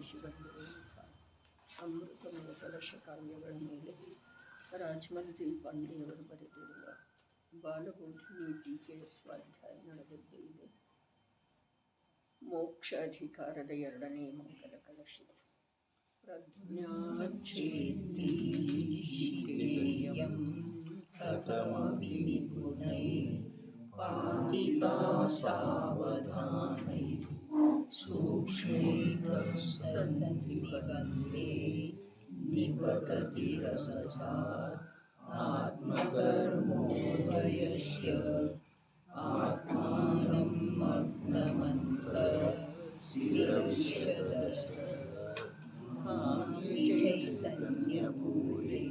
ಆಗಮಿಸಿ ಬಂದಿರುವಂಥ ಅಮೃತಮಯ ಕಲಶ ಕಾವ್ಯಗಳ ಮೇಲೆ ರಾಜಮಂತ್ರಿ ಪಾಂಡೆಯವರು ಬರೆದಿರುವ ಬಾಲಬೋಧಿನಿ ಟೀಕೆಯ ಸ್ವಾಧ್ಯಾಯ ನಡೆದದ್ದು ಇದೆ. ಮೋಕ್ಷ ಅಧಿಕಾರದ ಎರಡನೇ ಮಂಗಲ ಕಲಶ. ಪ್ರಜ್ಞಾಚೇತಿ ಶಿತೇಯಂ ಕಥಮಭಿನಿಪುಣೈ ಪಾತಿತಾ ಸಾವಧಾನೈ ಸೂಕ್ಷ್ಮೈಃ ಸಂಧಿಪಗಂಧೇ ನಿಪತತಿ ರಸಸಾತ್ ಆತ್ಮಕರ್ಮೋದಯಸ್ಯ ಆತ್ಮಾನಂ ಮಗ್ನಮಂತ್ರ ಚೈತನ್ಯಪೂರೇ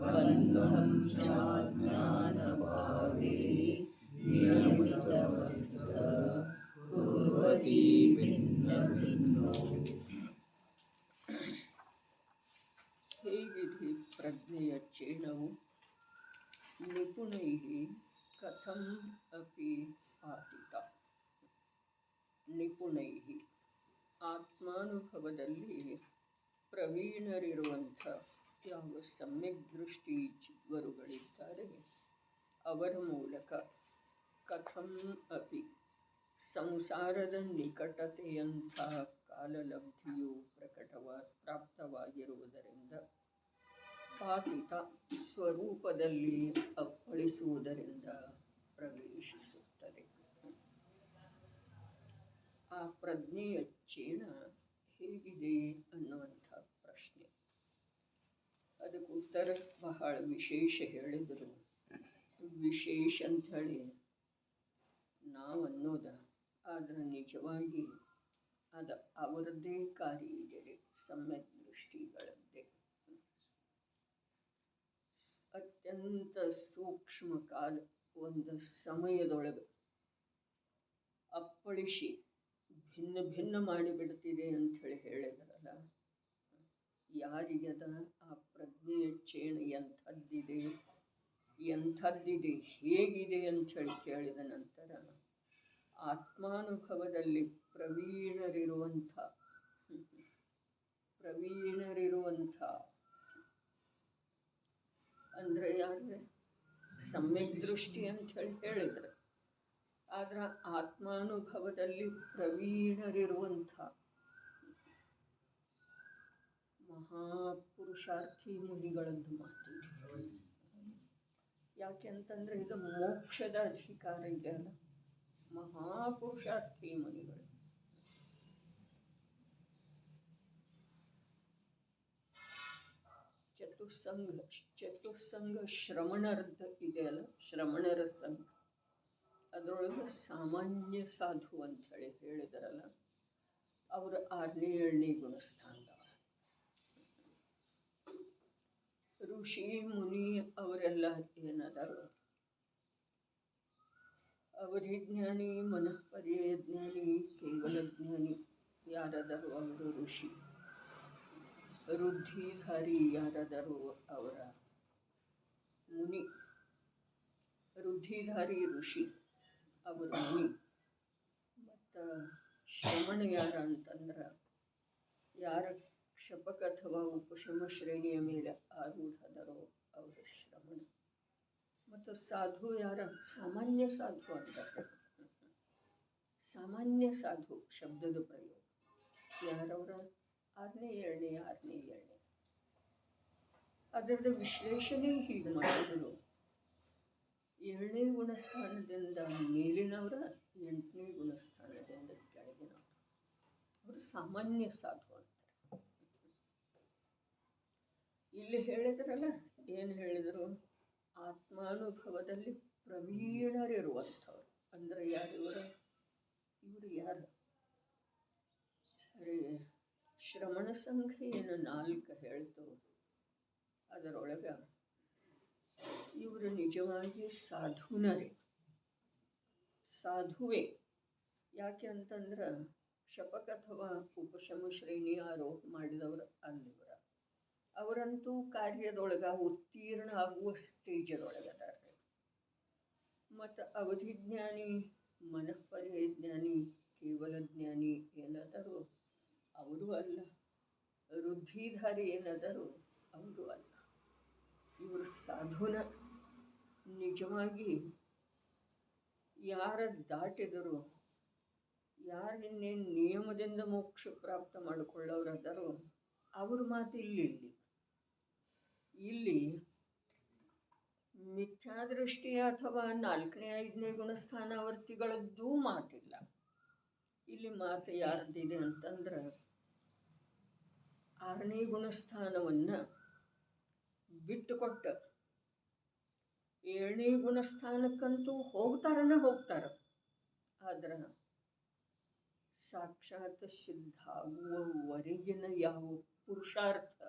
ಬಂಧಂ ಚಾಜ್ಞಾನಭಾವೇ ನಿಯಮಿತಮರ್ಥ ಕುರ್ವತಿ ಭಿನ್ನ ಭಿನ್ನೋ. ಹೇಗಿದೆ ಪ್ರಜ್ಞೆಯ ಚೇಣವು ನಿಪುಣೈಃ ಕಥಂ ಅಪಿ ಪಾತಿತ. ನಿಪುಣೈಃ ಆತ್ಮಾನುಭವದಲ್ಲಿ ಪ್ರವೀಣರಿರುವಂಥ ಯಾವ ಸಮ್ಯಕ್ ದೃಷ್ಟಿ ಜಿಗ್ವರುಗಳಿದ್ದಾರೆ ಅವರ ಮೂಲಕ ಕಥಂ ಅಪಿ ಸಂಸಾರದ ನಿಕಟತೆಯಂಥ ಕಾಲಲಬ್ಧಿಯು ಪ್ರಾಪ್ತವಾಗಿರುವುದರಿಂದ ಪಾತಿತ ಸ್ವರೂಪದಲ್ಲಿ ಅಪ್ಪಳಿಸುವುದರಿಂದ ಪ್ರವೇಶಿಸುತ್ತದೆ. ಆ ಪ್ರಜ್ಞೆಯ ಚೇಣ ಹೇಗಿದೆ ಅನ್ನುವಂಥ ಪ್ರಶ್ನೆ. ಅದಕ್ಕೆ ಉತ್ತರ ಬಹಳ ವಿಶೇಷ ಹೇಳಿದರು. ವಿಶೇಷ ಅಂಥೇಳಿ ನಾವು ಅನ್ನೋದ, ಆದರೆ ನಿಜವಾಗಿ ಅದು ಅವರದ್ದೇ ಕಾರ್ಯ ಇದೆ, ಸಮ್ಯಕ್ ದೃಷ್ಟಿಗಳದ್ದೇ. ಅತ್ಯಂತ ಸೂಕ್ಷ್ಮ ಕಾಲ ಒಂದು ಸಮಯದೊಳಗೆ ಅಪ್ಪಳಿಸಿ ಭಿನ್ನ ಭಿನ್ನ ಮಾಡಿಬಿಡ್ತಿದೆ ಅಂಥೇಳಿ ಹೇಳಿದ್ರಲ್ಲ, ಯಾರಿಗದ ಆ ಪ್ರಜ್ಞೆಯ ಚೇಣ ಎಂಥದ್ದಿದೆ ಹೇಗಿದೆ ಅಂಥೇಳಿ ಕೇಳಿದ ನಂತರ ಆತ್ಮಾನುಭವದಲ್ಲಿ ಪ್ರವೀಣರಿರುವಂಥ ಅಂದರೆ ಯಾರು ಸಮ್ಯಕ್ ದೃಷ್ಟಿ ಅಂಥೇಳಿ ಹೇಳಿದ್ರು. ಆದ್ರೆ ಆತ್ಮಾನುಭವದಲ್ಲಿ ಪ್ರವೀಣರಿರುವಂಥ ಮಹಾಪುರುಷಾರ್ಥಿ ಮುನಿಗಳದ್ದು ಮಾತಿದೆ. ಯಾಕೆ ಅಂತಂದರೆ ಇದು ಮೋಕ್ಷದ ಅಧಿಕಾರ ಇದೆಯಲ್ಲ, ಮಹಾಪುರುಷಾರ್ಥಿ ಮುನಿಗಳು. ಚತುಸ್ಸಂಘ ಶ್ರವಣರದ್ದು ಇದೆಯಲ್ಲ, ಶ್ರವಣರ ಸಂಘ, ಅದರೊಳಗೆ ಸಾಮಾನ್ಯ ಸಾಧು ಅಂಥೇಳಿ ಹೇಳಿದಾರಲ್ಲ, ಅವರು 6ನೇ 7ನೇ ಗುಣಸ್ಥಾನದವರು. ಋಷಿ ಮುನಿ ಅವರೆಲ್ಲ ಏನದಾರು ಅವಧಿಜ್ಞಾನಿ, ಮನಃಪರ್ಯಯ ಜ್ಞಾನಿ, ಕೇವಲ ಜ್ಞಾನಿ ಯಾರಾದರೂ ಅವರು ಋಷಿ. ರುದ್ಧಿಧಾರಿ ಯಾರಾದರೂ ಅವರ ಮುನಿ. ರುದ್ಧಿಧಾರಿ ಋಷಿ ಅವರು ಮುನಿ. ಮತ್ತು ಶ್ರವಣ ಯಾರ ಅಂತಂದ್ರೆ ಯಾರ ಕ್ಷಪಕ ಅಥವಾ ಉಪಶಮ ಶ್ರೇಣಿಯ ಮೇಲೆ ಆರೂಢದರೋ ಅವರ ಶ್ರವಣ. ಮತ್ತು ಸಾಧು ಯಾರ? ಸಾಮಾನ್ಯ ಸಾಧು ಅಂತಾರೆ. ಸಾಮಾನ್ಯ ಸಾಧು ಶಬ್ದದ ಪ್ರಯೋಗ ಯಾರವರ? 6ನೇ 7ನೇ. ಅದರದ ವಿಶ್ಲೇಷಣೆ ಹೀಗೆ ಮಾಡಿದರು. 7ನೇ ಗುಣಸ್ಥಾನದಿಂದ ಮೇಲಿನವರ, 8ನೇ ಗುಣಸ್ಥಾನದಿಂದ ಕೆಳಗಿನವರು. ಅವರು ಸಾಮಾನ್ಯ ಸಾಧು ಅಂತಾರೆ. ಇಲ್ಲಿ ಹೇಳಿದ್ರಲ್ಲ, ಏನು ಹೇಳಿದರು? ಆತ್ಮಾನುಭವದಲ್ಲಿ ಪ್ರವೀಣರಿರುವಂಥವ್ರು ಅಂದರೆ ಯಾರು ಇವರು? ಯಾರು? ಅರೆ, ಶ್ರವಣ ಸಂಖ್ಯೆ ಏನು 4 ಹೇಳ್ತು, ಅದರೊಳಗೆ ಇವರು ನಿಜವಾಗಿ ಸಾಧುವೇ. ಯಾಕೆ ಅಂತಂದ್ರೆ ಶಪಕ ಅಥವಾ ಉಪಶಮ ಶ್ರೇಣಿ ಆರೋಹ ಮಾಡಿದವರು ಅಲ್ಲಿವರ. ಅವರಂತೂ ಕಾರ್ಯದೊಳಗೆ ಉತ್ತೀರ್ಣ ಆಗುವ ಸ್ಟೇಜದೊಳಗದಾರೆ. ಮತ್ತು ಅವಧಿಜ್ಞಾನಿ, ಮನಃಪರ್ಯಯ ಜ್ಞಾನಿ, ಕೇವಲ ಜ್ಞಾನಿ ಏನಾದರೂ ಅವರು ಅಲ್ಲ. ಬುದ್ಧಿಧಾರಿ ಏನದರು ಅವರು ಅಲ್ಲ. ಇವರು ಸಾಧುನ. ನಿಜವಾಗಿ ಯಾರ ದಾಟಿದರು, ಯಾರು ಇನ್ನೇನು ನಿಯಮದಿಂದ ಮೋಕ್ಷ ಪ್ರಾಪ್ತ ಮಾಡಿಕೊಳ್ಳೋರದರು ಅವ್ರ ಮಾತು ಇಲ್ಲಿ ಮಿಥ್ಯಾದೃಷ್ಟಿ ಅಥವಾ 4ನೇ 5ನೇ ಗುಣಸ್ಥಾನವರ್ತಿಗಳದ್ದೂ ಮಾತಿಲ್ಲ. ಇಲ್ಲಿ ಮಾತು ಯಾರ್ದಿದೆ ಅಂತಂದ್ರೆ 6ನೇ ಗುಣಸ್ಥಾನವನ್ನು ಬಿಟ್ಟುಕೊಟ್ಟು 7ನೇ ಗುಣಸ್ಥಾನಕ್ಕಂತೂ ಹೋಗ್ತಾರ. ಆದ್ರೆ ಸಾಕ್ಷಾತ್ ಸಿದ್ಧಾಗುವವರೆಗಿನ ಯಾವ ಪುರುಷಾರ್ಥ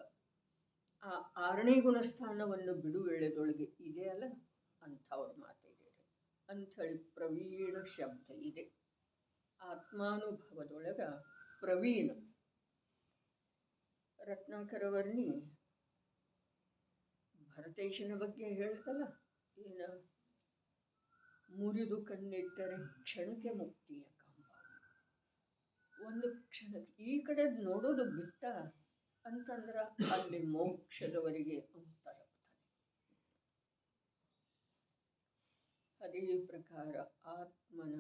ಆ 6ನೇ ಗುಣಸ್ಥಾನವನ್ನು ಬಿಡು ವೇಳೆದೊಳಗೆ ಇದೆ ಅಲ್ಲ, ಅಂಥವ್ರ ಮಾತಿದೆ ಅಂಥೇಳಿ ಪ್ರವೀಣ ಶಬ್ದ ಇದೆ. ಆತ್ಮಾನುಭವದೊಳಗ ಪ್ರವೀಣ. ರತ್ನಾಕರವರ್ಣಿ ಭರತೇಶನ ಬಗ್ಗೆ ಹೇಳ್ತಲ್ಲ, ಏನ ಮುರಿದು ಕಣ್ಣಿಟ್ಟರೆ ಕ್ಷಣಕ್ಕೆ ಮುಕ್ತಿಯ ಕಂಬ. ಒಂದು ಕ್ಷಣಕ್ಕೆ ಈ ಕಡೆ ನೋಡೋದು ಬಿಟ್ಟ ಅಂತಂದ್ರೆ ಅಲ್ಲಿ ಮೋಕ್ಷದವರೆಗೆ ಅಂತರ. ಅದೇ ಪ್ರಕಾರ ಆತ್ಮನ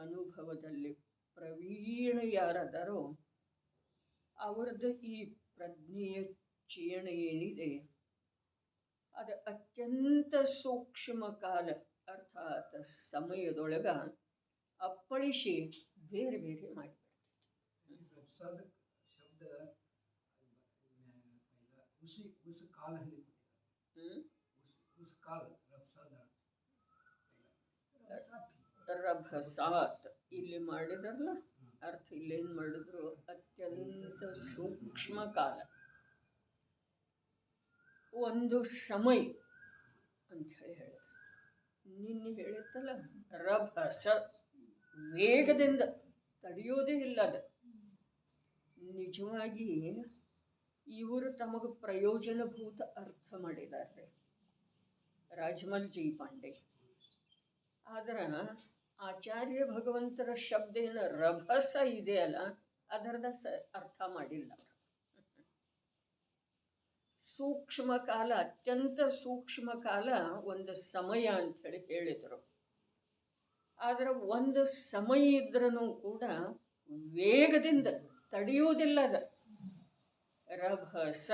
ಅನುಭವದಲ್ಲಿ ಪ್ರವೀಣ ಯಾರದಾರೋ ಅವರದ್ದು ಈ ಪ್ರಜ್ಞೆಯ ಚೇಣ ಏನಿದೆ ಅದು ಅತ್ಯಂತ ಸೂಕ್ಷ್ಮ ಕಾಲ ಅರ್ಥಾತ್ ಸಮಯದೊಳಗ ಅಪ್ಪಳಿಸಿ ಬೇರೆ ಬೇರೆ ಮಾಡಿಬಿಡ್ತೈತಿ. ರಭಸಾತ್ ಇಲ್ಲಿ ಮಾಡಿದಾರಲ್ಲ ಅರ್ಥ, ಇಲ್ಲೇನು ಮಾಡಿದ್ರು ಅತ್ಯಂತ ಸೂಕ್ಷ್ಮ ಕಾಲ, ಒಂದು ಸಮಯ ಅಂತ ಹೇಳಿದ್ರು. ನಿನ್ನೆ ಹೇಳಿತ್ತಲ್ಲ ರಭಸ, ವೇಗದಿಂದ ತಡೆಯೋದೇ ಇಲ್ಲ ಅದು. ನಿಜವಾಗಿ ಇವರು ತಮಗೆ ಪ್ರಯೋಜನಭೂತ ಅರ್ಥ ಮಾಡಿದ್ದಾರೆ ರಾಜಮಲ್ ಜಿ ಪಾಂಡೆ. ಆದ್ರೆ ಆಚಾರ್ಯ ಭಗವಂತರ ಶಬ್ದ ಏನು ರಭಸ ಇದೆಯಲ್ಲ ಅದರದ ಅರ್ಥ ಮಾಡಿಲ್ಲ. ಸೂಕ್ಷ್ಮ ಕಾಲ, ಅತ್ಯಂತ ಸೂಕ್ಷ್ಮ ಕಾಲ ಒಂದು ಸಮಯ ಅಂಥೇಳಿ ಹೇಳಿದರು. ಆದರೆ ಒಂದು ಸಮಯ ಇದ್ರೂ ಕೂಡ ವೇಗದಿಂದ ತಡೆಯುವುದಿಲ್ಲ ಅದು. ರಭಸ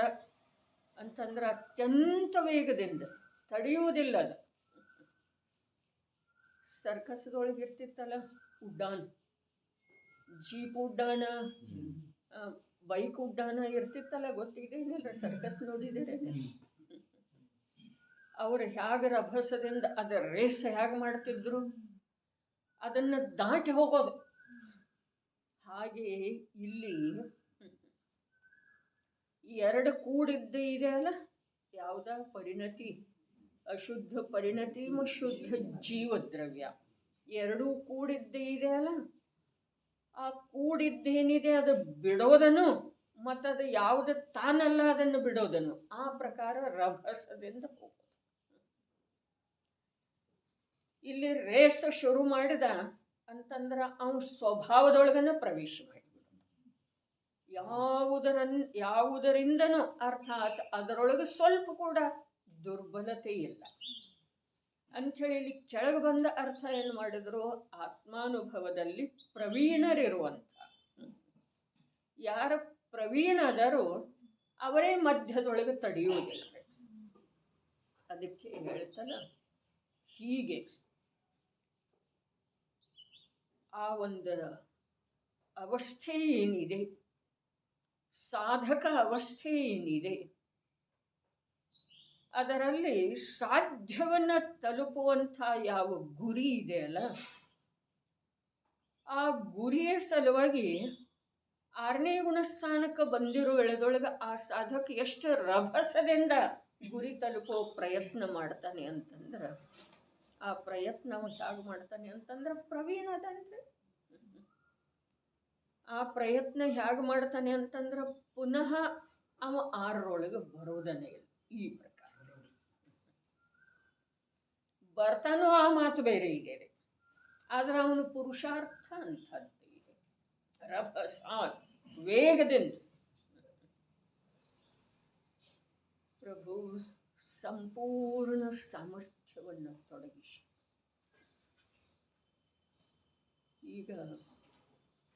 ಅಂತಂದ್ರೆ ಅತ್ಯಂತ ವೇಗದಿಂದ ತಡೆಯುವುದಿಲ್ಲ ಅದು. ಸರ್ಕಸ್ದೊಳಗೆ ಇರ್ತಿತ್ತಲ್ಲ ಉಡ್ಡಾನ, ಜೀಪ್ ಉಡ್ಡಾನ, ಬೈಕ್ ಉಡ್ಡಾನ ಇರ್ತಿತ್ತಲ್ಲ, ಗೊತ್ತಿದೇನಿಲ್ಲ, ಸರ್ಕಸ್ ನೋಡಿದ್ದೀರ? ಅವರು ಹೇಗೆ ರಭಸದಿಂದ ಅದರ ರೇಸ್ ಹೇಗೆ ಮಾಡ್ತಿದ್ರು, ಅದನ್ನು ದಾಟಿ ಹೋಗೋದು. ಹಾಗೆ ಇಲ್ಲಿ 2 ಕೂಡಿದ್ದೇ ಇದೆ ಅಲ್ಲ, ಯಾವುದ ಪರಿಣತಿ, ಅಶುದ್ಧ ಪರಿಣತಿ ಮತ್ತು ಶುದ್ಧ ಜೀವದ್ರವ್ಯ, 2 ಕೂಡಿದ್ದೇ ಇದೆ ಅಲ್ಲ. ಆ ಕೂಡಿದ್ದೇನಿದೆ ಅದು ಬಿಡೋದನ್ನು ಮತ್ತು ಅದು ಯಾವುದು ತಾನಲ್ಲ ಅದನ್ನು ಬಿಡೋದನ್ನು, ಆ ಪ್ರಕಾರ ರಭಸದಿಂದ ಹೋಗೋದು. ಇಲ್ಲಿ ರೇಸ್ ಶುರು ಮಾಡಿದ ಅಂತಂದ್ರೆ ಅವನ ಸ್ವಭಾವದೊಳಗನ ಪ್ರವೇಶ ಮಾಡಿಬಿಡೋದು. ಯಾವುದರಿಂದನೂ ಅರ್ಥಾತ್ ಅದರೊಳಗೆ ಸ್ವಲ್ಪ ಕೂಡ ದುರ್ಬಲತೆ ಇಲ್ಲ ಅಂಥೇಳಿ ಇಲ್ಲಿ ಕೆಳಗೆ ಬಂದ ಅರ್ಥ ಏನು ಮಾಡಿದ್ರು, ಆತ್ಮಾನುಭವದಲ್ಲಿ ಪ್ರವೀಣರಿರುವಂಥ ಯಾರ ಪ್ರವೀಣ ಅದರೋ ಅವರೇ ಮಧ್ಯದೊಳಗೆ ತಡೆಯುವುದಿಲ್ಲ. ಅದಕ್ಕೆ ಹೇಳ್ತಲ್ಲ, ಹೀಗೆ ಆ ಒಂದು ಅವಸ್ಥೆ ಏನಿದೆ, ಸಾಧಕ ಅವಸ್ಥೆ ಏನಿದೆ, ಅದರಲ್ಲಿ ಸಾಧ್ಯವನ್ನು ತಲುಪುವಂಥ ಯಾವ ಗುರಿ ಇದೆಯಲ್ಲ, ಆ ಗುರಿಯ ಸಲುವಾಗಿ 6ನೇ ಗುಣಸ್ಥಾನಕ್ಕೆ ಬಂದಿರೋ ವೇಳೆದೊಳಗೆ ಆ ಸಾಧಕ ಎಷ್ಟು ರಭಸದಿಂದ ಗುರಿ ತಲುಪೋ ಪ್ರಯತ್ನ ಮಾಡ್ತಾನೆ ಅಂತಂದ್ರೆ, ಆ ಪ್ರಯತ್ನ ಹೇಗೆ ಮಾಡ್ತಾನೆ ಅಂತಂದ್ರೆ ಪ್ರವೀಣ ಅದನ್ರಿ. ಆ ಪ್ರಯತ್ನ ಹೇಗೆ ಮಾಡ್ತಾನೆ ಅಂತಂದ್ರೆ ಪುನಃ ಅವ 6ರೊಳಗೆ ಬರೋದನ್ನೇ ಇಲ್ಲ. ಈ ಪ್ರಕಾರ ಬರ್ತಾನೋ ಆ ಮಾತು ಬೇರೆ ಇದೆ, ಆದರೆ ಅವನು ಪುರುಷಾರ್ಥ ಅಂಥದ್ದು ಇದೆ. ರಭಸ ವೇಗದಿಂದ ಪ್ರಭು ಸಂಪೂರ್ಣ ಸಾಮರ್ಥ್ಯವನ್ನು ತೊಡಗಿಸಿ ಈಗ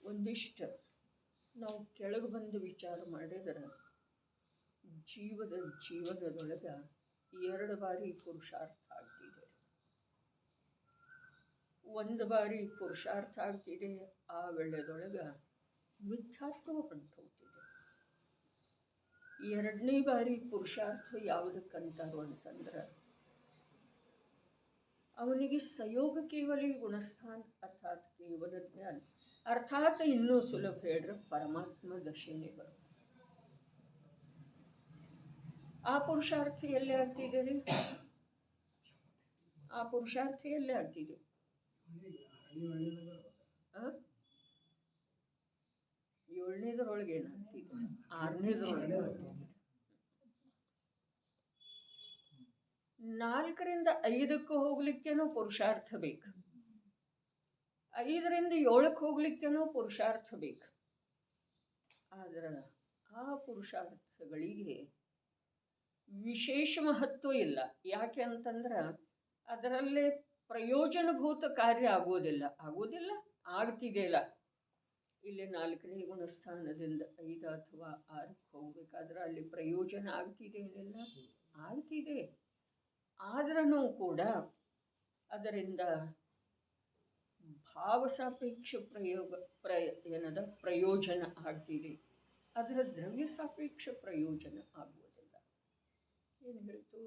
ಒಂದಿಷ್ಟು ನಾವು ಕೆಳಗೆ ಬಂದು ವಿಚಾರ ಮಾಡಿದರೆ ಜೀವನದೊಳಗೆ 2 ಬಾರಿ ಪುರುಷಾರ್ಥ ಆಗ್ತಿದೆ. 1 ಬಾರಿ ಪುರುಷಾರ್ಥ ಆಗ್ತಿದೆ, ಆ ವೇಳೆದೊಳಗೆ ಮಿಥ್ಯಾತ್ವ ಹೊಂಟೋಗ್ತಿದೆ. 2ನೇ ಬಾರಿ ಪುರುಷಾರ್ಥ ಯಾವುದಕ್ಕಂತಾರು ಅಂತಂದ್ರೆ ಅವನಿಗೆ ಸಯೋಗ ಕೇವಲ ಗುಣಸ್ಥಾನ ಅರ್ಥಾತ್ ಕೇವಲ ಜ್ಞಾನ ಅರ್ಥಾತ್ ಇನ್ನೂ ಸುಲಭ ಹೇಳ್ರೆ ಪರಮಾತ್ಮ ದಶೆನೇ ಬರುತ್ತೆ. ಆ ಪುರುಷಾರ್ಥ ಎಲ್ಲೇ ಆಗ್ತಿದೆ ರೀ? ಆ ಪುರುಷಾರ್ಥ ಎಲ್ಲೇ ಆಗ್ತಿದೆ? 7ನೇದರೊಳಗೆ ಏನಾಗ್ತಿದೆ? 6ನೇದರೊಳಗೆ 4ರಿಂದ 5ಕ್ಕೆ ಹೋಗ್ಲಿಕ್ಕೇನೋ ಪುರುಷಾರ್ಥ ಬೇಕು, 5ರಿಂದ 7ಕ್ಕೆ ಹೋಗ್ಲಿಕ್ಕೇನೋ ಪುರುಷಾರ್ಥ ಬೇಕು. ಆದ್ರೆ ಆ ಪುರುಷಾರ್ಥಗಳಿಗೆ ವಿಶೇಷ ಮಹತ್ವ ಇಲ್ಲ. ಯಾಕೆ ಅಂತಂದ್ರೆ ಅದರಲ್ಲೇ ಪ್ರಯೋಜನಭೂತ ಕಾರ್ಯ ಆಗೋದಿಲ್ಲ, ಆಗ್ತಿದೆಯಲ್ಲ. ಇಲ್ಲಿ 4ನೇ ಗುಣಸ್ಥಾನದಿಂದ 5 ಅಥವಾ 6ಕ್ಕೆ ಹೋಗ್ಬೇಕಾದ್ರೆ ಅಲ್ಲಿ ಪ್ರಯೋಜನ ಆಗ್ತಿದೆಯಲ್ಲ, ಆಗ್ತಿದೆ. ಆದ್ರೂ ಕೂಡ ಅದರಿಂದ ಭಾವಸಾಪೇಕ್ಷ ಪ್ರಯೋಜನ ಆಗ್ತಿದೆ, ಅದರ ದ್ರವ್ಯ ಸಾಪೇಕ್ಷ ಪ್ರಯೋಜನ ಆಗುವುದಿಲ್ಲ. ಏನು ಹೇಳಿತು?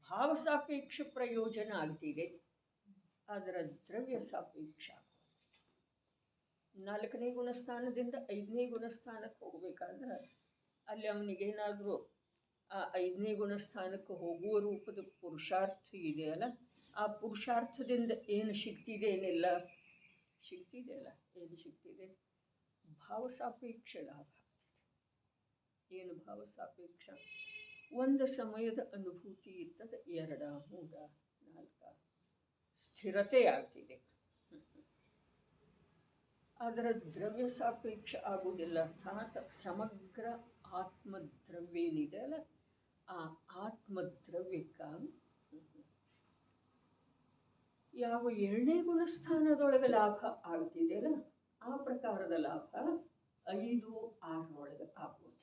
ಭಾವಸಾಪೇಕ್ಷ ಪ್ರಯೋಜನ ಆಗ್ತಿದೆ, ಅದರ ದ್ರವ್ಯ ಸಾಪೇಕ್ಷ. 4ನೇ ಗುಣಸ್ಥಾನದಿಂದ 5ನೇ ಗುಣಸ್ಥಾನಕ್ಕೆ ಹೋಗಬೇಕಾದ್ರೆ ಅಲ್ಲಿ ಅವನಿಗೇನಾದರೂ ಆ 5ನೇ ಗುಣಸ್ಥಾನಕ್ಕೆ ಹೋಗುವ ರೂಪದ ಪುರುಷಾರ್ಥ ಇದೆಯಲ್ಲ, ಆ ಪುರುಷಾರ್ಥದಿಂದ ಏನು ಸಿಗ್ತಿದೆ? ಏನಿಲ್ಲ ಸಿಗ್ತಿದೆಯಲ್ಲ, ಏನು ಸಿಗ್ತಿದೆ? ಭಾವಸಾಪೇಕ್ಷ ಲಾಭ. ಏನು ಭಾವಸಾಪೇಕ್ಷ? ಒಂದು ಸಮಯದ ಅನುಭೂತಿ ಇರ್ತದೆ, 2, 3, 4 ಸ್ಥಿರತೆ ಆಗ್ತಿದೆ. ಅದರ ದ್ರವ್ಯ ಸಾಪೇಕ್ಷ ಆಗುವುದಿಲ್ಲ. ಅರ್ಥಾತ್ ಸಮಗ್ರ ಆತ್ಮದ್ರವ್ಯೇನಿದೆ ಅಲ್ಲ, ಆ ಆತ್ಮದ್ರವ್ಯಕ್ಕೆ ಯಾವ 2ನೇ ಗುಣಸ್ಥಾನದೊಳಗೆ ಲಾಭ ಆಗ್ತಿದೆಯಲ್ಲ, ಆ ಪ್ರಕಾರದ ಲಾಭ 5, 6 ಆಗುವುದಿಲ್ಲ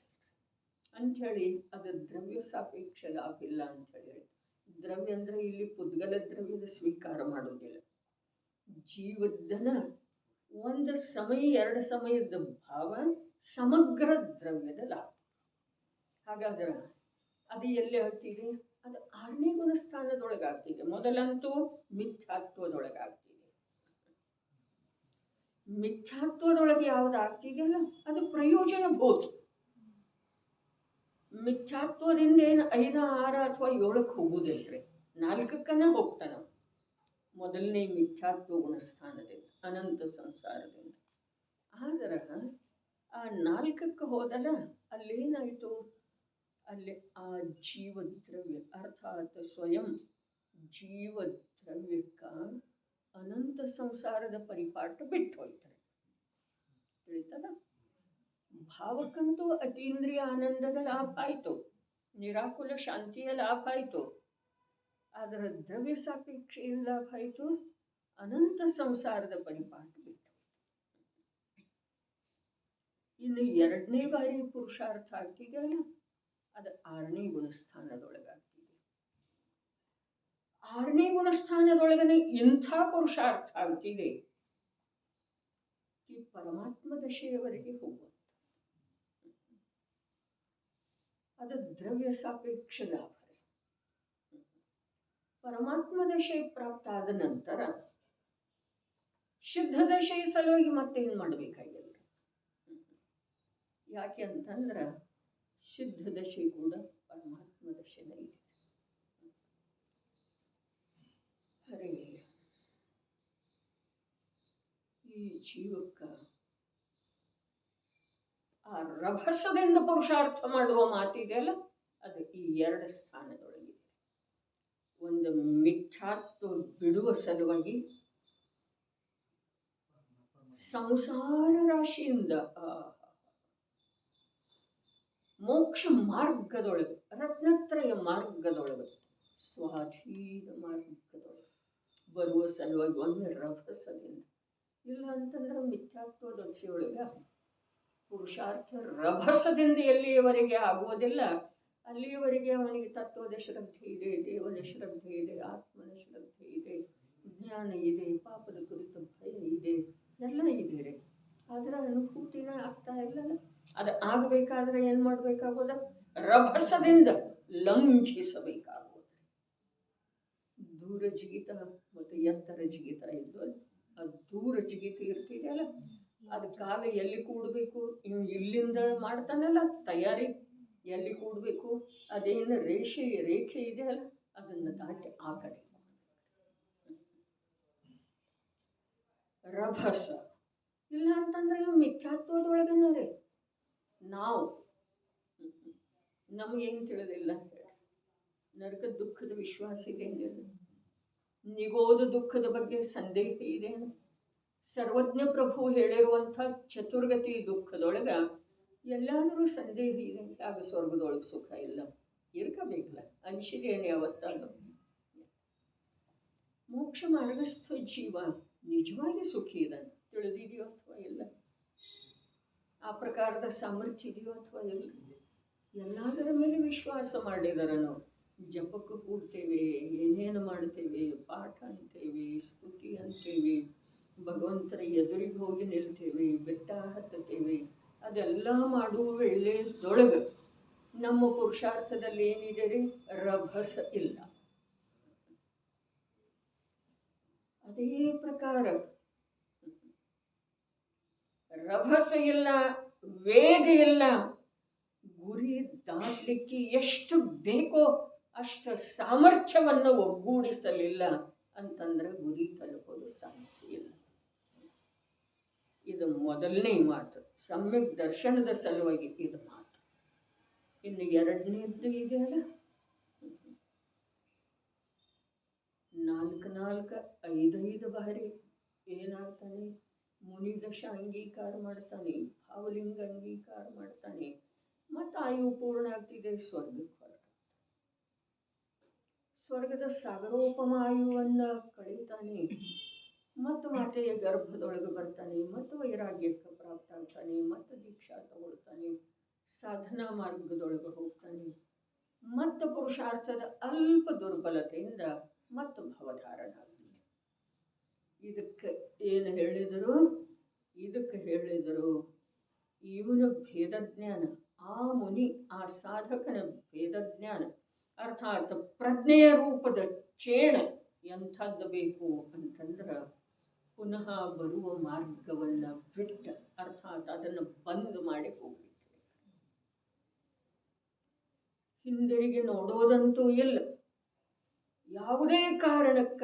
ಅಂಥೇಳಿ ಅದು ದ್ರವ್ಯ ಸಾಪೇಕ್ಷ ಲಾಭ ಇಲ್ಲ ಅಂಥೇಳಿ. ದ್ರವ್ಯ ಅಂದರೆ ಇಲ್ಲಿ ಪುದ್ಗಲ ದ್ರವ್ಯದ ಸ್ವೀಕಾರ ಮಾಡೋದಿಲ್ಲ. ಜೀವದ್ದನ 1 ಸಮಯ 2 ಸಮಯದ ಭಾವ ಸಮಗ್ರ ದ್ರವ್ಯದ ಲಾಭ. ಹಾಗಾದ್ರೆ ಅದು ಎಲ್ಲಿ ಆಗ್ತಿದೆ? ಅದು 6ನೇ ಗುಣಸ್ಥಾನದೊಳಗಾಗ್ತಿದೆ. ಮೊದಲಂತೂ ಮಿಥ್ಯಾತ್ವದೊಳಗಾಗ್ತಿದೆ. ಮಿಥ್ಯಾತ್ವದೊಳಗೆ ಯಾವುದು ಆಗ್ತಿದೆಯಲ್ಲ ಅದು ಪ್ರಯೋಜನಭೂತ. ಮಿಥ್ಯಾತ್ವದಿಂದ ಏನು 5, 6 ಅಥವಾ 7ಕ್ಕೆ ಹೋಗುವುದಿಲ್ಲರಿ, 4ಕ್ಕನೇ ಹೋಗ್ತಾನೆ. ಮೊದಲನೇ ಮಿಥ್ಯಾತ್ವ ಗುಣಸ್ಥಾನದಿಂದ ಅನಂತ ಸಂಸಾರದಿಂದ. ಆದರೆ ಆ 4ಕ್ಕೆ ಹೋದಲ್ಲ, ಅಲ್ಲೇನಾಯಿತು? ಅಲ್ಲಿ ಆ ಜೀವದ್ರವ್ಯ ಅರ್ಥಾತ್ ಸ್ವಯಂ ಜೀವದ್ರವ್ಯಕ್ಕೆ ಅನಂತ ಸಂಸಾರದ ಪರಿಪಾಠ ಬಿಟ್ಟು ಹೋಯ್ತಾರೆ. ತಿಳಿತಲ್ಲ? ಭಾವಕ್ಕಂತೂ ಅತೀಂದ್ರಿಯ ಆನಂದದ ಲಾಭ ಆಯಿತು, ನಿರಾಕುಲ ಶಾಂತಿಯ ಲಾಭ ಆಯಿತು. ಅದರ ದ್ರವ್ಯ ಸಾಪೇಕ್ಷ ಏನು ಲಾಭ ಆಯಿತು? ಅನಂತ ಸಂಸಾರದ ಪರಿಪಾಠ ಬಿಟ್ಟು. ಇನ್ನು 2ನೇ ಬಾರಿ ಪುರುಷಾರ್ಥ ಆಗ್ತಿದೆಯಲ್ಲ, ಅದು 6ನೇ ಗುಣಸ್ಥಾನದೊಳಗಾಗ್ತಿದೆ. 6ನೇ ಗುಣಸ್ಥಾನದೊಳಗನೆ ಇಂಥ ಪುರುಷಾರ್ಥ ಆಗ್ತಿದೆ ಈ ಪರಮಾತ್ಮ ದಶೆಯವರೆಗೆ ಹೋಗುವಂಥ. ಅದು ದ್ರವ್ಯ ಸಾಪೇಕ್ಷ ಲಾಭ. ಪರಮಾತ್ಮ ದಶೆ ಪ್ರಾಪ್ತ ಆದ ನಂತರ ಶುದ್ಧ ದಶೆಯ ಸಲುವಾಗಿ ಮತ್ತೇನು ಮಾಡಬೇಕಾಗಿಲ್ಲ. ಯಾಕೆ ಅಂತಂದ್ರೆ ಶುದ್ಧ ದಶೆ ಕೂಡ ಪರಮಾತ್ಮ ದಶೆನೇ ಇದೆ. ಹರೇ ಈ ಜೀವಕ್ಕೆ ಆ ರಭಸದಿಂದ ಪುರುಷಾರ್ಥ ಮಾಡುವ ಮಾತಿದೆಯಲ್ಲ, ಅದು ಈ 2 ಸ್ಥಾನದೊಳಗಿದೆ. ಒಂದು ಮಿಥ್ಯಾತ್ವ ಬಿಡುವ ಸಲುವಾಗಿ ಸಂಸಾರ ರಾಶಿಯಿಂದ ಮೋಕ್ಷ ಮಾರ್ಗದೊಳಗೆ, ರತ್ನತ್ರಯ ಮಾರ್ಗದೊಳಗೆ, ಸ್ವಾಧೀನ ಮಾರ್ಗದೊಳಗೆ ಬರುವ ಸಲುವಾಗಿ ಒಮ್ಮೆ ರಭಸದಿಂದ, ಇಲ್ಲ ಅಂತಂದ್ರೆ ಮಿಥ್ಯಾತ್ವ ದಶೆಯೊಳಗೆ ಪುರುಷಾರ್ಥ ರಭಸದಿಂದ ಎಲ್ಲಿಯವರೆಗೆ ಆಗುವುದಿಲ್ಲ ಅಲ್ಲಿಯವರೆಗೆ ಅವನಿಗೆ ತತ್ವದ ಶ್ರದ್ಧೆ ಇದೆ, ದೇವನ ಶ್ರದ್ಧೆ ಇದೆ, ಆತ್ಮನ ಶ್ರದ್ಧೆ ಇದೆ, ಜ್ಞಾನ ಇದೆ, ಪಾಪದ ಕುರಿತು ಭಯ ಇದೆ, ಎಲ್ಲ ಇದೆ. ಅದರ ಅನುಭೂತಿನ ಆಗ್ತಾ ಇಲ್ಲಲ್ಲ. ಅದು ಆಗಬೇಕಾದ್ರೆ ಏನು ಮಾಡಬೇಕಾಗೋದ? ರಭಸದಿಂದ ಲಂಘಿಸಬೇಕಾಗುವುದು. ದೂರ ಜಿಗಿತ ಮತ್ತು ಎತ್ತರ ಜಿಗಿತ ಇದ್ವಲ್ಲ, ಅದು ದೂರ ಜಿಗಿತ ಇರ್ತಿದೆಯಲ್ಲ, ಅದು ಕಾಲ ಎಲ್ಲಿ ಕೂಡಬೇಕು, ಇವು ಇಲ್ಲಿಂದ ಮಾಡ್ತಾನಲ್ಲ ತಯಾರಿ, ಎಲ್ಲಿ ಕೂಡಬೇಕು, ಅದೇನು ರೇಖೆ ಇದೆಯಲ್ಲ ಅದನ್ನು ದಾಟಿ ಆ ಕಡೆ ರಭಸ. ಇಲ್ಲ ಅಂತಂದ್ರೆ ಇವು ಮಿಥ್ಯಾತ್ವದೊಳಗನೇ ರೀ. ನಾವು ನಮಗೇನು ತಿಳಿದಿಲ್ಲ ಹೇಳಿ, ನರಕದ ದುಃಖದ ವಿಶ್ವಾಸ ಇದೆ, ನಿಗೋದ ದುಃಖದ ಬಗ್ಗೆ ಸಂದೇಹ ಇದೆ. ಸರ್ವಜ್ಞ ಪ್ರಭು ಹೇಳಿರುವಂಥ ಚತುರ್ಗತಿ ದುಃಖದೊಳಗ ಎಲ್ಲಾದರೂ ಸಂದೇಹ ಇದೆ. ಆಗ ಸ್ವರ್ಗದೊಳಗೆ ಸುಖ ಇಲ್ಲ, ಇರ್ಕಬೇಕಲ್ಲ, ಅನಿಸಿದೇನೆ ಯಾವತ್ತಾದ್ರು. ಮೋಕ್ಷ ಮಾರ್ಗಸ್ಥ ಜೀವ ನಿಜವಾಗಿ ಸುಖಿ ಇದ್ದಾನೆ, ತಿಳಿದಿದೆಯೋ ಅಥವಾ ಇಲ್ಲ, ಆ ಪ್ರಕಾರದ ಸಾಮರ್ಥ್ಯ ಇದೆಯೋ ಅಥವಾ ಇಲ್ಲ, ಎಲ್ಲದರ ಮೇಲೆ ವಿಶ್ವಾಸ ಮಾಡಿದರೆ ನಾವು ಜಪಕ್ಕೆ ಕೂಡ್ತೇವೆ, ಏನೇನು ಮಾಡ್ತೇವೆ, ಪಾಠ ಅಂತೇವೆ, ಸ್ತುತಿ ಅಂತೇವೆ, ಭಗವಂತರ ಎದುರಿಗೆ ಹೋಗಿ ನಿಲ್ತೇವೆ, ಬೆಟ್ಟ ಹತ್ತುತ್ತೇವೆ, ಅದೆಲ್ಲ ಮಾಡುವ ವೇಳೆದೊಳಗೆ ನಮ್ಮ ಪುರುಷಾರ್ಥದಲ್ಲಿ ಏನಿದೆ ರೀ? ರಭಸ ಇಲ್ಲ. ಅದೇ ಪ್ರಕಾರ ರಭಸ ಇಲ್ಲ, ವೇಗ ಇಲ್ಲ, ಗುರಿ ದಾಟಲಿಕ್ಕೆ ಎಷ್ಟು ಬೇಕೋ ಅಷ್ಟು ಸಾಮರ್ಥ್ಯವನ್ನು ಒಗ್ಗೂಡಿಸಲಿಲ್ಲ ಅಂತಂದ್ರೆ ಗುರಿ ತಲುಪೋದು ಸಾಧ್ಯ ಇಲ್ಲ. ಇದು ಮೊದಲನೇ ಮಾತು, ಸಮ್ಯಕ್ ದರ್ಶನದ ಸಲುವಾಗಿ ಇದು ಮಾತು. ಇನ್ನು ಎರಡನೇದ್ದು ಇದೆಯಲ್ಲ, 4-5 ಬಾರಿ ಏನಾಗ್ತಾನೆ? ಮುನಿದಶ ಅಂಗೀಕಾರ ಮಾಡ್ತಾನೆ, ಭಾವಲಿಂಗ ಅಂಗೀಕಾರ ಮಾಡ್ತಾನೆ, ಮತ್ತು ಆಯು ಪೂರ್ಣ ಆಗ್ತಿದೆ, ಸ್ವರ್ಗಕ್ಕೆ ಹೊರಟ, ಸ್ವರ್ಗದ ಸಾಗರೋಪಮ ಆಯುವನ್ನು ಕಳೀತಾನೆ, ಮತ್ತು ಮಾತೆಯ ಗರ್ಭದೊಳಗೆ ಬರ್ತಾನೆ, ಮತ್ತು ವೈರಾಗ್ಯಕ್ಕೆ ಪ್ರಾಪ್ತ ಆಗ್ತಾನೆ, ಮತ್ತು ದೀಕ್ಷಾ ತಗೊಳ್ತಾನೆ, ಸಾಧನಾ ಮಾರ್ಗದೊಳಗೆ ಹೋಗ್ತಾನೆ, ಮತ್ತು ಪುರುಷಾರ್ಥದ ಅಲ್ಪ ದುರ್ಬಲತೆಯಿಂದ ಮತ್ತು ಭವಧಾರಣ ಆಗ್ತಾನೆ. ಇದಕ್ಕೆ ಏನು ಹೇಳಿದರು? ಇದಕ್ಕೆ ಹೇಳಿದರು ಇವನ ಭೇದಜ್ಞಾನ, ಆ ಮುನಿ, ಆ ಸಾಧಕನ ಭೇದಜ್ಞಾನ, ಅರ್ಥಾತ್ ಪ್ರಜ್ಞೆಯ ರೂಪದ ಚೇಣ ಎಂಥದ್ದು ಬೇಕು ಅಂತಂದ್ರೆ ಪುನಃ ಬರುವ ಮಾರ್ಗವನ್ನು ಬಿಟ್ಟ, ಅರ್ಥಾತ್ ಅದನ್ನು ಬಂದ್ ಮಾಡಿ ಹೋಗ್ಲಿಕ್ಕೆ, ಹಿಂದಿರುಗಿ ನೋಡೋದಂತೂ ಇಲ್ಲ, ಯಾವುದೇ ಕಾರಣಕ್ಕ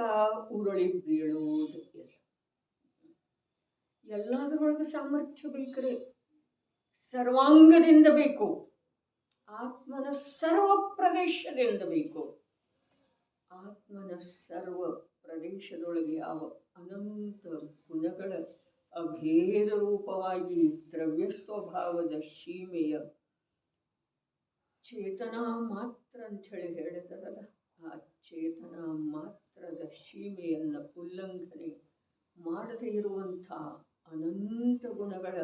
ಉರುಳಿ ಬೀಳುವುದು ಇಲ್ಲ. ಎಲ್ಲದರೊಳಗೆ ಸಾಮರ್ಥ್ಯ ಬೇಕ್ರಿ, ಸರ್ವಾಂಗದಿಂದ ಬೇಕು, ಆತ್ಮನ ಸರ್ವ ಪ್ರದೇಶದಿಂದ ಬೇಕು. ಆತ್ಮನ ಸರ್ವ ಪ್ರದೇಶದೊಳಗೆ ಯಾವ ಅನಂತ ಗುಣಗಳ ಅಭೇದ ರೂಪವಾಗಿ ದ್ರವ್ಯ ಸ್ವಭಾವದ ಸೀಮೆಯ ಚೇತನ ಮಾತ್ರ ಅಂಥೇಳಿ ಹೇಳಿದಾರಲ್ಲ, ಆ ಚೇತನ ಮಾತ್ರದ ಸೀಮೆಯನ್ನು ಉಲ್ಲಂಘನೆ ಮಾಡದೇ ಇರುವಂಥ ಅನಂತ ಗುಣಗಳ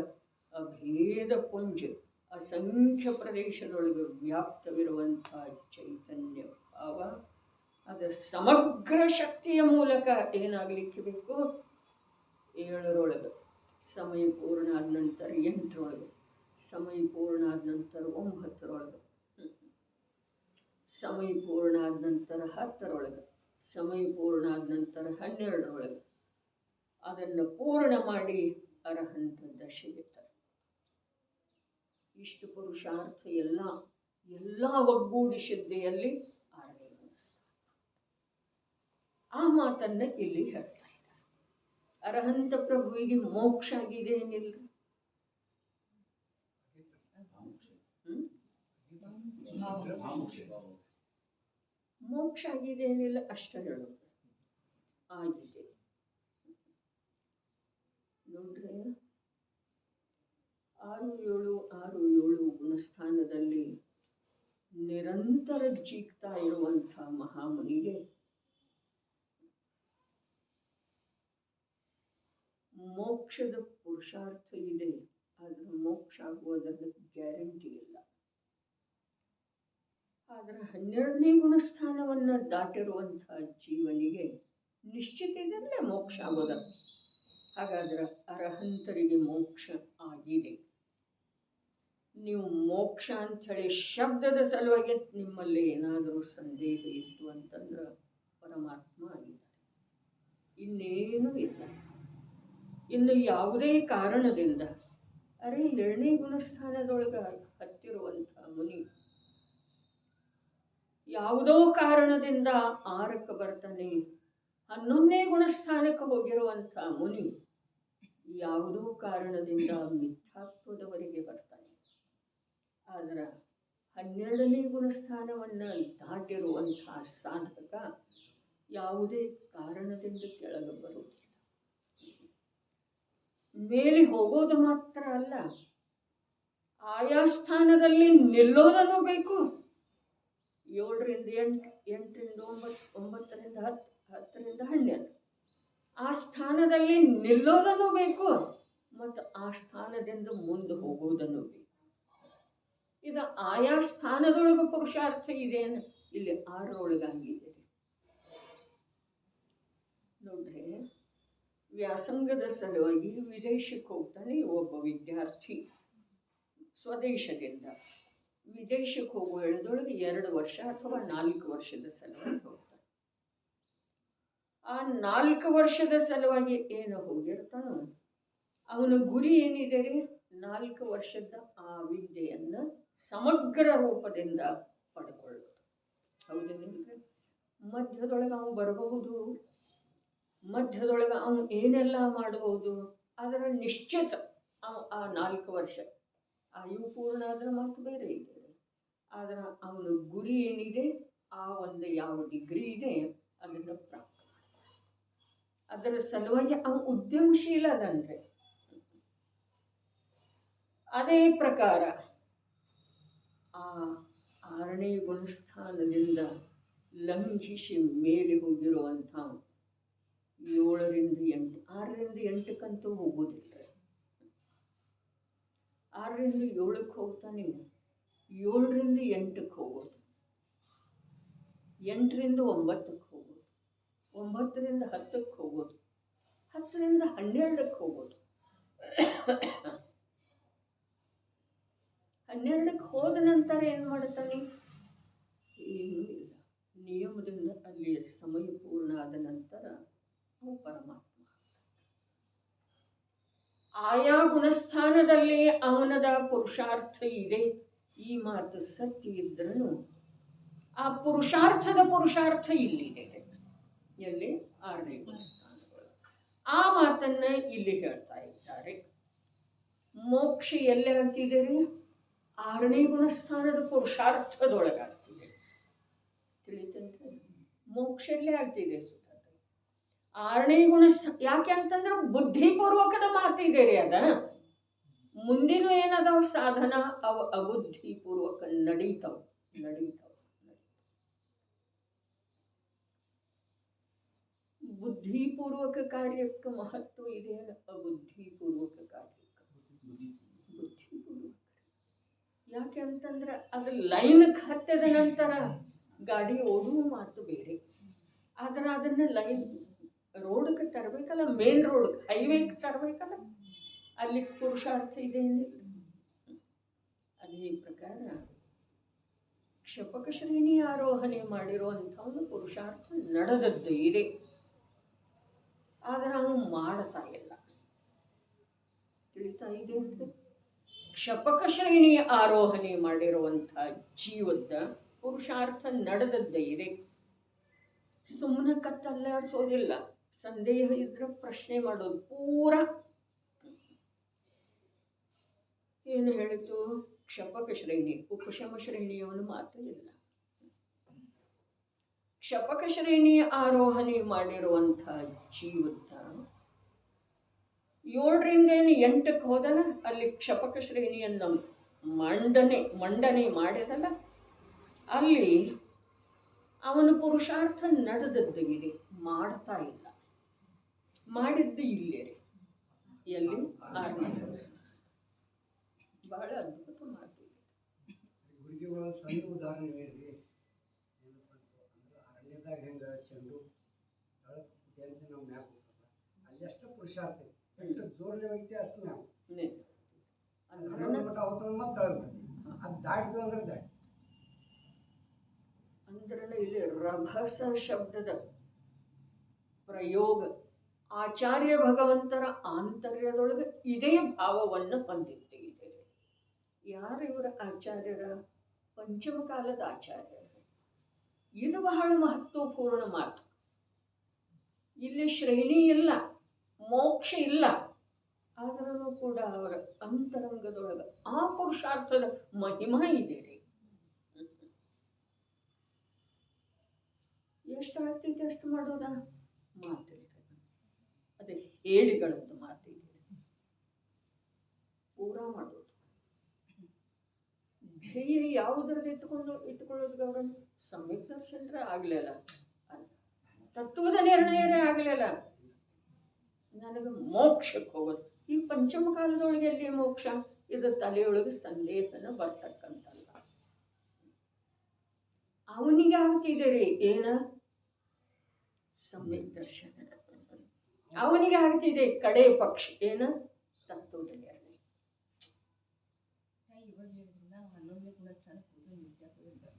ಅಭೇದ ಪುಂಜ, ಅಸಂಖ್ಯ ಪ್ರದೇಶದೊಳಗೆ ವ್ಯಾಪ್ತವಿರುವಂಥ ಚೈತನ್ಯ ಭಾವ, ಅದರ ಸಮಗ್ರ ಶಕ್ತಿಯ ಮೂಲಕ ಏನಾಗಲಿಕ್ಕೆ ಬೇಕು? 7ರೊಳಗೆ, ಸಮಯ ಪೂರ್ಣ ಆದ ನಂತರ 8ರೊಳಗೆ, ಸಮಯ ಪೂರ್ಣ ಆದ ನಂತರ 9ರೊಳಗೆ, ಸಮಯ ಪೂರ್ಣ ಆದ ನಂತರ 10ರೊಳಗೆ, ಸಮಯ ಪೂರ್ಣ ಆದ ನಂತರ 12ರೊಳಗೆ, ಅದನ್ನು ಪೂರ್ಣ ಮಾಡಿ ಅರಹಂತ ದಶೆಗಿರ್ತಾರೆ. ಇಷ್ಟು ಪುರುಷಾರ್ಥ ಎಲ್ಲ ಒಗ್ಗೂಡಿಸಿದ್ದೆಯಲ್ಲಿ 6ನೇ ಮನಸ್ಸು. ಆ ಮಾತನ್ನು ಇಲ್ಲಿ ಹೇಳ್ತಾ ಇದ್ದಾರೆ. ಅರಹಂತ ಪ್ರಭುವಿಗೆ ಮೋಕ್ಷ ಆಗಿದೆ ಏನಿಲ್ಲ, ಮೋಕ್ಷ ಆಗಿದೆ ಏನಿಲ್ಲ ಅಷ್ಟ ಹೇಳೋದು ಆಗಿದೆ. ನೋಡ್ರಿ, 6-7 ಗುಣಸ್ಥಾನದಲ್ಲಿ ನಿರಂತರ ಜೀಗ್ತಾ ಇರುವಂಥ ಮಹಾಮುನಿಗೆ ಮೋಕ್ಷದ ಪುರುಷಾರ್ಥ ಇದೆ, ಆದರೆ ಮೋಕ್ಷ ಆಗುವುದರ ಗ್ಯಾರಂಟಿ ಇಲ್ಲ. ಆದರೆ 12ನೇ ಗುಣಸ್ಥಾನವನ್ನು ದಾಟಿರುವಂಥ ಜೀವನಿಗೆ ನಿಶ್ಚಿತ ಇದರಲ್ಲೇ ಮೋಕ್ಷ ಆಗೋದ. ಹಾಗಾದ್ರೆ ಅರ್ಹಂತರಿಗೆ ಮೋಕ್ಷ ಆಗಿದೆ. ನೀವು ಮೋಕ್ಷ ಅಂಥೇಳಿ ಶಬ್ದದ ಸಲುವಾಗಿ ನಿಮ್ಮಲ್ಲಿ ಏನಾದರೂ ಸಂದೇಹ ಇತ್ತು ಅಂತಂದ್ರೆ ಪರಮಾತ್ಮ ಆಗಿದ್ದಾರೆ, ಇನ್ನೇನೂ ಇಲ್ಲ. ಇನ್ನು ಯಾವುದೇ ಕಾರಣದಿಂದ 7ನೇ ಗುಣಸ್ಥಾನದೊಳಗೆ ಹತ್ತಿರುವಂಥ ಮುನಿ ಯಾವುದೋ ಕಾರಣದಿಂದ 6ಕ್ಕೆ ಬರ್ತಾನೆ. 11ನೇ ಗುಣಸ್ಥಾನಕ್ಕೆ ಹೋಗಿರುವಂಥ ಮುನಿ ಯಾವುದೋ ಕಾರಣದಿಂದ ಮಿಥ್ಯಾತ್ವದವರೆಗೆ ಬರ್ತಾನೆ. ಆದರೆ 12ನೇ ಗುಣಸ್ಥಾನವನ್ನು ದಾಟಿರುವಂಥ ಸಾಧಕ ಯಾವುದೇ ಕಾರಣದಿಂದ ಕೆಳಗೆ ಬರುವುದಿಲ್ಲ. ಮೇಲೆ ಹೋಗೋದು ಮಾತ್ರ ಅಲ್ಲ, ಆಯಾ ಸ್ಥಾನದಲ್ಲಿ ನಿಲ್ಲೋದನ್ನು ಬೇಕು. 7ರಿಂದ 8, 8ರಿಂದ 9, 9ರಿಂದ 10, 10ರಿಂದ 12 ಆ ಸ್ಥಾನದಲ್ಲಿ ನಿಲ್ಲೋದನ್ನು ಬೇಕು, ಮತ್ತು ಆ ಸ್ಥಾನದಿಂದ ಮುಂದೆ ಹೋಗೋದನ್ನು ಬೇಕು. ಇದು ಆಯಾ ಸ್ಥಾನದೊಳಗೆ ಪುರುಷಾರ್ಥ ಇದೆ. ಇಲ್ಲಿ 6ರೊಳಗಾಗಿದೆ ನೋಡ್ರಿ. ವ್ಯಾಸಂಗದ ಸಲುವಾಗಿ ವಿದೇಶಕ್ಕೆ ಹೋಗ್ತಾನೆ ಒಬ್ಬ ವಿದ್ಯಾರ್ಥಿ. ಸ್ವದೇಶದಿಂದ ವಿದೇಶಕ್ಕೆ ಹೋಗುವ ವೇಳೆದೊಳಗೆ 2 ವರ್ಷ ಅಥವಾ 4 ವರ್ಷದ ಸಲುವಾಗಿ ಹೋಗ್ತಾನೆ. ಆ 4 ವರ್ಷದ ಸಲುವಾಗಿ ಏನು ಹೋಗಿರ್ತಾನೋ ಅವನ ಗುರಿ ಏನಿದೆ ರೀ? 4 ವರ್ಷದ ಆ ವಿದ್ಯೆಯನ್ನು ಸಮಗ್ರ ರೂಪದಿಂದ ಪಡ್ಕೊಳ್ಳೋದು. ಹೌದೇನಿಲ್ಲ? ಮಧ್ಯದೊಳಗೆ ಅವನು ಬರಬಹುದು, ಮಧ್ಯದೊಳಗೆ ಅವನು ಏನೆಲ್ಲ ಮಾಡಬಹುದು, ಅದರ ನಿಶ್ಚಿತ ಆ 4 ವರ್ಷ ಆಯು ಪೂರ್ಣ ಅದರ ಮಾತು ಬೇರೆ ಇದೆ. ಆದರೆ ಅವನ ಗುರಿ ಏನಿದೆ, ಆ ಒಂದು ಯಾವ ಡಿಗ್ರಿ ಇದೆ ಅದನ್ನು ಪ್ರಾಪ್ತ ಅದರ ಸಲುವಾಗಿ ಅವನು ಉದ್ಯಮಶೀಲ ಅದನ್ರಿ. ಅದೇ ಪ್ರಕಾರ ಆ 6ನೇ ಗುಣಸ್ಥಾನದಿಂದ ಲಂಘಿಸಿ ಮೇಲೆ ಹೋಗಿರುವಂಥ 7ರಿಂದ 8, 6ರಿಂದ 8ಕ್ಕಂತೂ ಹೋಗೋದಿಲ್ಲ. 6ರಿಂದ 7ಕ್ಕೆ ಹೋಗ್ತಾನೆ, 7ರಿಂದ 8ಕ್ಕೆ ಹೋಗೋದು, 8ರಿಂದ 9ಕ್ಕೆ ಹೋಗೋದು, 9ರಿಂದ 10ಕ್ಕೆ ಹೋಗೋದು, 10ರಿಂದ 12ಕ್ಕೆ ಹೋಗೋದು. 12ಕ್ಕೆ ಹೋದ ನಂತರ ಏನು ಮಾಡ್ತಾನೆ? ಏನೂ ಇಲ್ಲ. ನಿಯಮದಿಂದ ಅಲ್ಲಿ ಸಮಯ ಪೂರ್ಣ ಆದ ನಂತರ ಅವನು ಪರಮಾತ್ಮ. ಆಯಾ ಗುಣಸ್ಥಾನದಲ್ಲಿ ಅವನದ ಪುರುಷಾರ್ಥ ಇದೆ. ಈ ಮಾತು ಸತ್ಯ ಇದ್ರೂ ಆ ಪುರುಷಾರ್ಥ ಇಲ್ಲಿದೆ. ಎಲ್ಲಿ? 6ನೇ ಗುಣಸ್ಥಾನಗಳು. ಆ ಮಾತನ್ನ ಇಲ್ಲಿ ಹೇಳ್ತಾ ಇದ್ದಾರೆ. ಮೋಕ್ಷ ಎಲ್ಲಿ ಆಗ್ತಿದೆ ರೀ? 6ನೇ ಗುಣಸ್ಥಾನದ ಪುರುಷಾರ್ಥದೊಳಗಾಗ್ತಿದೆ. ತಿಳಿತಂತೆ? ಮೋಕ್ಷ ಎಲ್ಲೇ ಆಗ್ತಿದೆ ಸುತ್ತ 6ನೇ ಗುಣಸ್ಥಾನ. ಯಾಕೆ ಅಂತಂದ್ರೆ ಬುದ್ಧಿಪೂರ್ವಕದ ಮಾತಿದೆ ರೀ. ಅದ ಮುಂದಿನ ಏನದಾವ ಸಾಧನ ಅವು ಅಬುದ್ಧಿಪೂರ್ವಕ ನಡೀತಾವ. ಬುದ್ಧಿಪೂರ್ವಕ ಕಾರ್ಯಕ್ಕೆ ಮಹತ್ವ ಇದೆ, ಅಬುದ್ಧಿಪೂರ್ವಕ ಕಾರ್ಯಕ್ಕೆ ಬುದ್ಧಿಪೂರ್ವಕ. ಯಾಕೆ ಅಂತಂದ್ರೆ ಅದು ಲೈನ್ಗೆ ಹತ್ತಿದ ನಂತರ ಗಾಡಿ ಓಡುವ ಮಾತು ಬೇರೆ. ಆದ್ರೆ ಅದನ್ನ ಲೈನ್ ರೋಡ್ಗೆ ತರಬೇಕಲ್ಲ, ಮೇನ್ ರೋಡ್ಗೆ, ಹೈವೇಗೆ ತರಬೇಕಲ್ಲ, ಅಲ್ಲಿ ಪುರುಷಾರ್ಥ ಇದೆ ಏನಿಲ್ಲ. ಅದೇ ಪ್ರಕಾರ ಕ್ಷಪಕ ಶ್ರೇಣಿ ಆರೋಹಣೆ ಮಾಡಿರುವಂಥವನು ಪುರುಷಾರ್ಥ ನಡೆದದ್ದು ಇದೆ, ಆದರೆ ಅವನು ಮಾಡ್ತಾ ಇಲ್ಲ. ತಿಳಿತಾ ಇದೆ ಅಂತ? ಕ್ಷಪಕ ಶ್ರೇಣಿಯ ಆರೋಹಣೆ ಮಾಡಿರುವಂಥ ಜೀವದ ಪುರುಷಾರ್ಥ ನಡೆದದ್ದೇ ಇದೆ. ಸುಮ್ಮನೆ ಕತ್ತಲ್ಲಾಡಿಸೋದಿಲ್ಲ. ಸಂದೇಹ ಇದ್ರೆ ಪ್ರಶ್ನೆ ಮಾಡೋದು. ಪೂರ ಏನು ಹೇಳಿತು? ಕ್ಷಪಕ ಶ್ರೇಣಿ, ಉಪಶಮ ಶ್ರೇಣಿಯವನು ಮಾತು ಇಲ್ಲ. ಕ್ಷಪಕ ಶ್ರೇಣಿಯ ಆರೋಹಣೆ ಮಾಡಿರುವಂಥ ಜೀವದ 7ರಿಂದ 8ಕ್ಕೆ ಹೋದಲ್ಲ, ಅಲ್ಲಿ ಕ್ಷಪಕ ಶ್ರೇಣಿಯನ್ನು ಮಂಡನೆ ಮಾಡಿದಲ್ಲ, ಅಲ್ಲಿ ಅವನ ಪುರುಷಾರ್ಥ ನಡೆದದ್ದು ಇದೆ, ಮಾಡ್ತಾ ಇಲ್ಲ. ಮಾಡಿದ್ದು ಇಲ್ಲೇ ರೀ, ಎಲ್ಲಿ 6ನೇ ದಿವಸ. ಬಹಳ ಅದ್ಭುತ ಮಾಡ್ತೀವಿ. ಗುರುಜಿಗಳ ಸಣ್ಣ ಉದಾಹರಣೆ ಹೇಳ್ರಿ. ಅರಣ್ಯದಾಗ ಹೆಂಗೆ ಚೆಂಡು ತಳಕ್ಕೆ ಅಂತ ನಾವು ಮ್ಯಾಪ್ ಹೋಗ್ತಲ್ಲ, ಅಲ್ಲಿ ಅಷ್ಟು ಪುರುಷಾರ್ಥ ಎಷ್ಟು ಜೋರ್ಲೆ ವ್ಯಕ್ತಿ ಅಷ್ಟು ಮ್ಯಾಪ್ ಮಟ್ಟ ಅವತ್ತು ಮತ್ತೆ ತಳಗೆ ಬರ್ತೀವಿ. ಅದು ದಾಟಿತು ಅಂದ್ರೆ ದಾಟಿ ಅಂದ್ರೆ ಇಲ್ಲಿ ರಭಸ ಶಬ್ದದ ಪ್ರಯೋಗ ಆಚಾರ್ಯ ಭಗವಂತರ ಆಂತರ್ಯದೊಳಗೆ ಇದೇ ಭಾವವನ್ನು ಹೊಂದಿದ್ದೇವೆ. ಯಾರು ಇವರ ಆಚಾರ್ಯರ? ಪಂಚಮ ಕಾಲದ ಆಚಾರ್ಯರು. ಇದು ಬಹಳ ಮಹತ್ವಪೂರ್ಣ ಮಾತು. ಇಲ್ಲಿ ಶ್ರೇಣಿ ಇಲ್ಲ, ಮೋಕ್ಷ ಇಲ್ಲ, ಆದರೂ ಕೂಡ ಅವರ ಅಂತರಂಗದೊಳಗೆ ಆ ಪುರುಷಾರ್ಥದ ಮಹಿಮಾ ಇದೆ ರೀ. ಎಷ್ಟು ಆಗ್ತೈತೆ ಅಷ್ಟು ಮಾಡೋದ ಮಾತಿಲ್ಲ, ಅದೇ ಹೇಳಿಗಳದ್ದು ಮಾತಿದೆ. ಪೂರಾ ಮಾಡೋದು. ಧ್ಯೇಯ ಯಾವುದರಲ್ಲಿ ಇಟ್ಕೊಳ್ಳೋದು ಅವರ ಸಮ್ಯಕ್ ದರ್ಶನರೇ ಆಗಲಿಲ್ಲ, ತತ್ವದ ನಿರ್ಣಯರೇ ಆಗಲಿಲ್ಲ. ನನಗೆ ಮೋಕ್ಷಕ್ಕೆ ಹೋಗೋದು. ಈ ಪಂಚಮ ಕಾಲದೊಳಗೆ ಎಲ್ಲಿ ಮೋಕ್ಷ? ಇದು ತಲೆಯೊಳಗೆ ಸಂದೇಹನ ಬರ್ತಕ್ಕಂಥಲ್ಲ. ಅವನಿಗೆ ಆಗ್ತಿದೆ ರೀ ಏನ? ಸಮ್ಯಕ್ ದರ್ಶನ. ಅವನಿಗೆ ಆಗ್ತಿದೆ ಕಡೆ ಪಕ್ಷ ಏನ? ತತ್ವದ ನಿರ್ಣಯ. ಇವಾಗ ಹೇಳಿದ್ರಲ್ಲ 11ನೇ ಗುಣಸ್ಥಾನಕ್ಕೆ ಹೋಗಿ ನಿತ್ಯ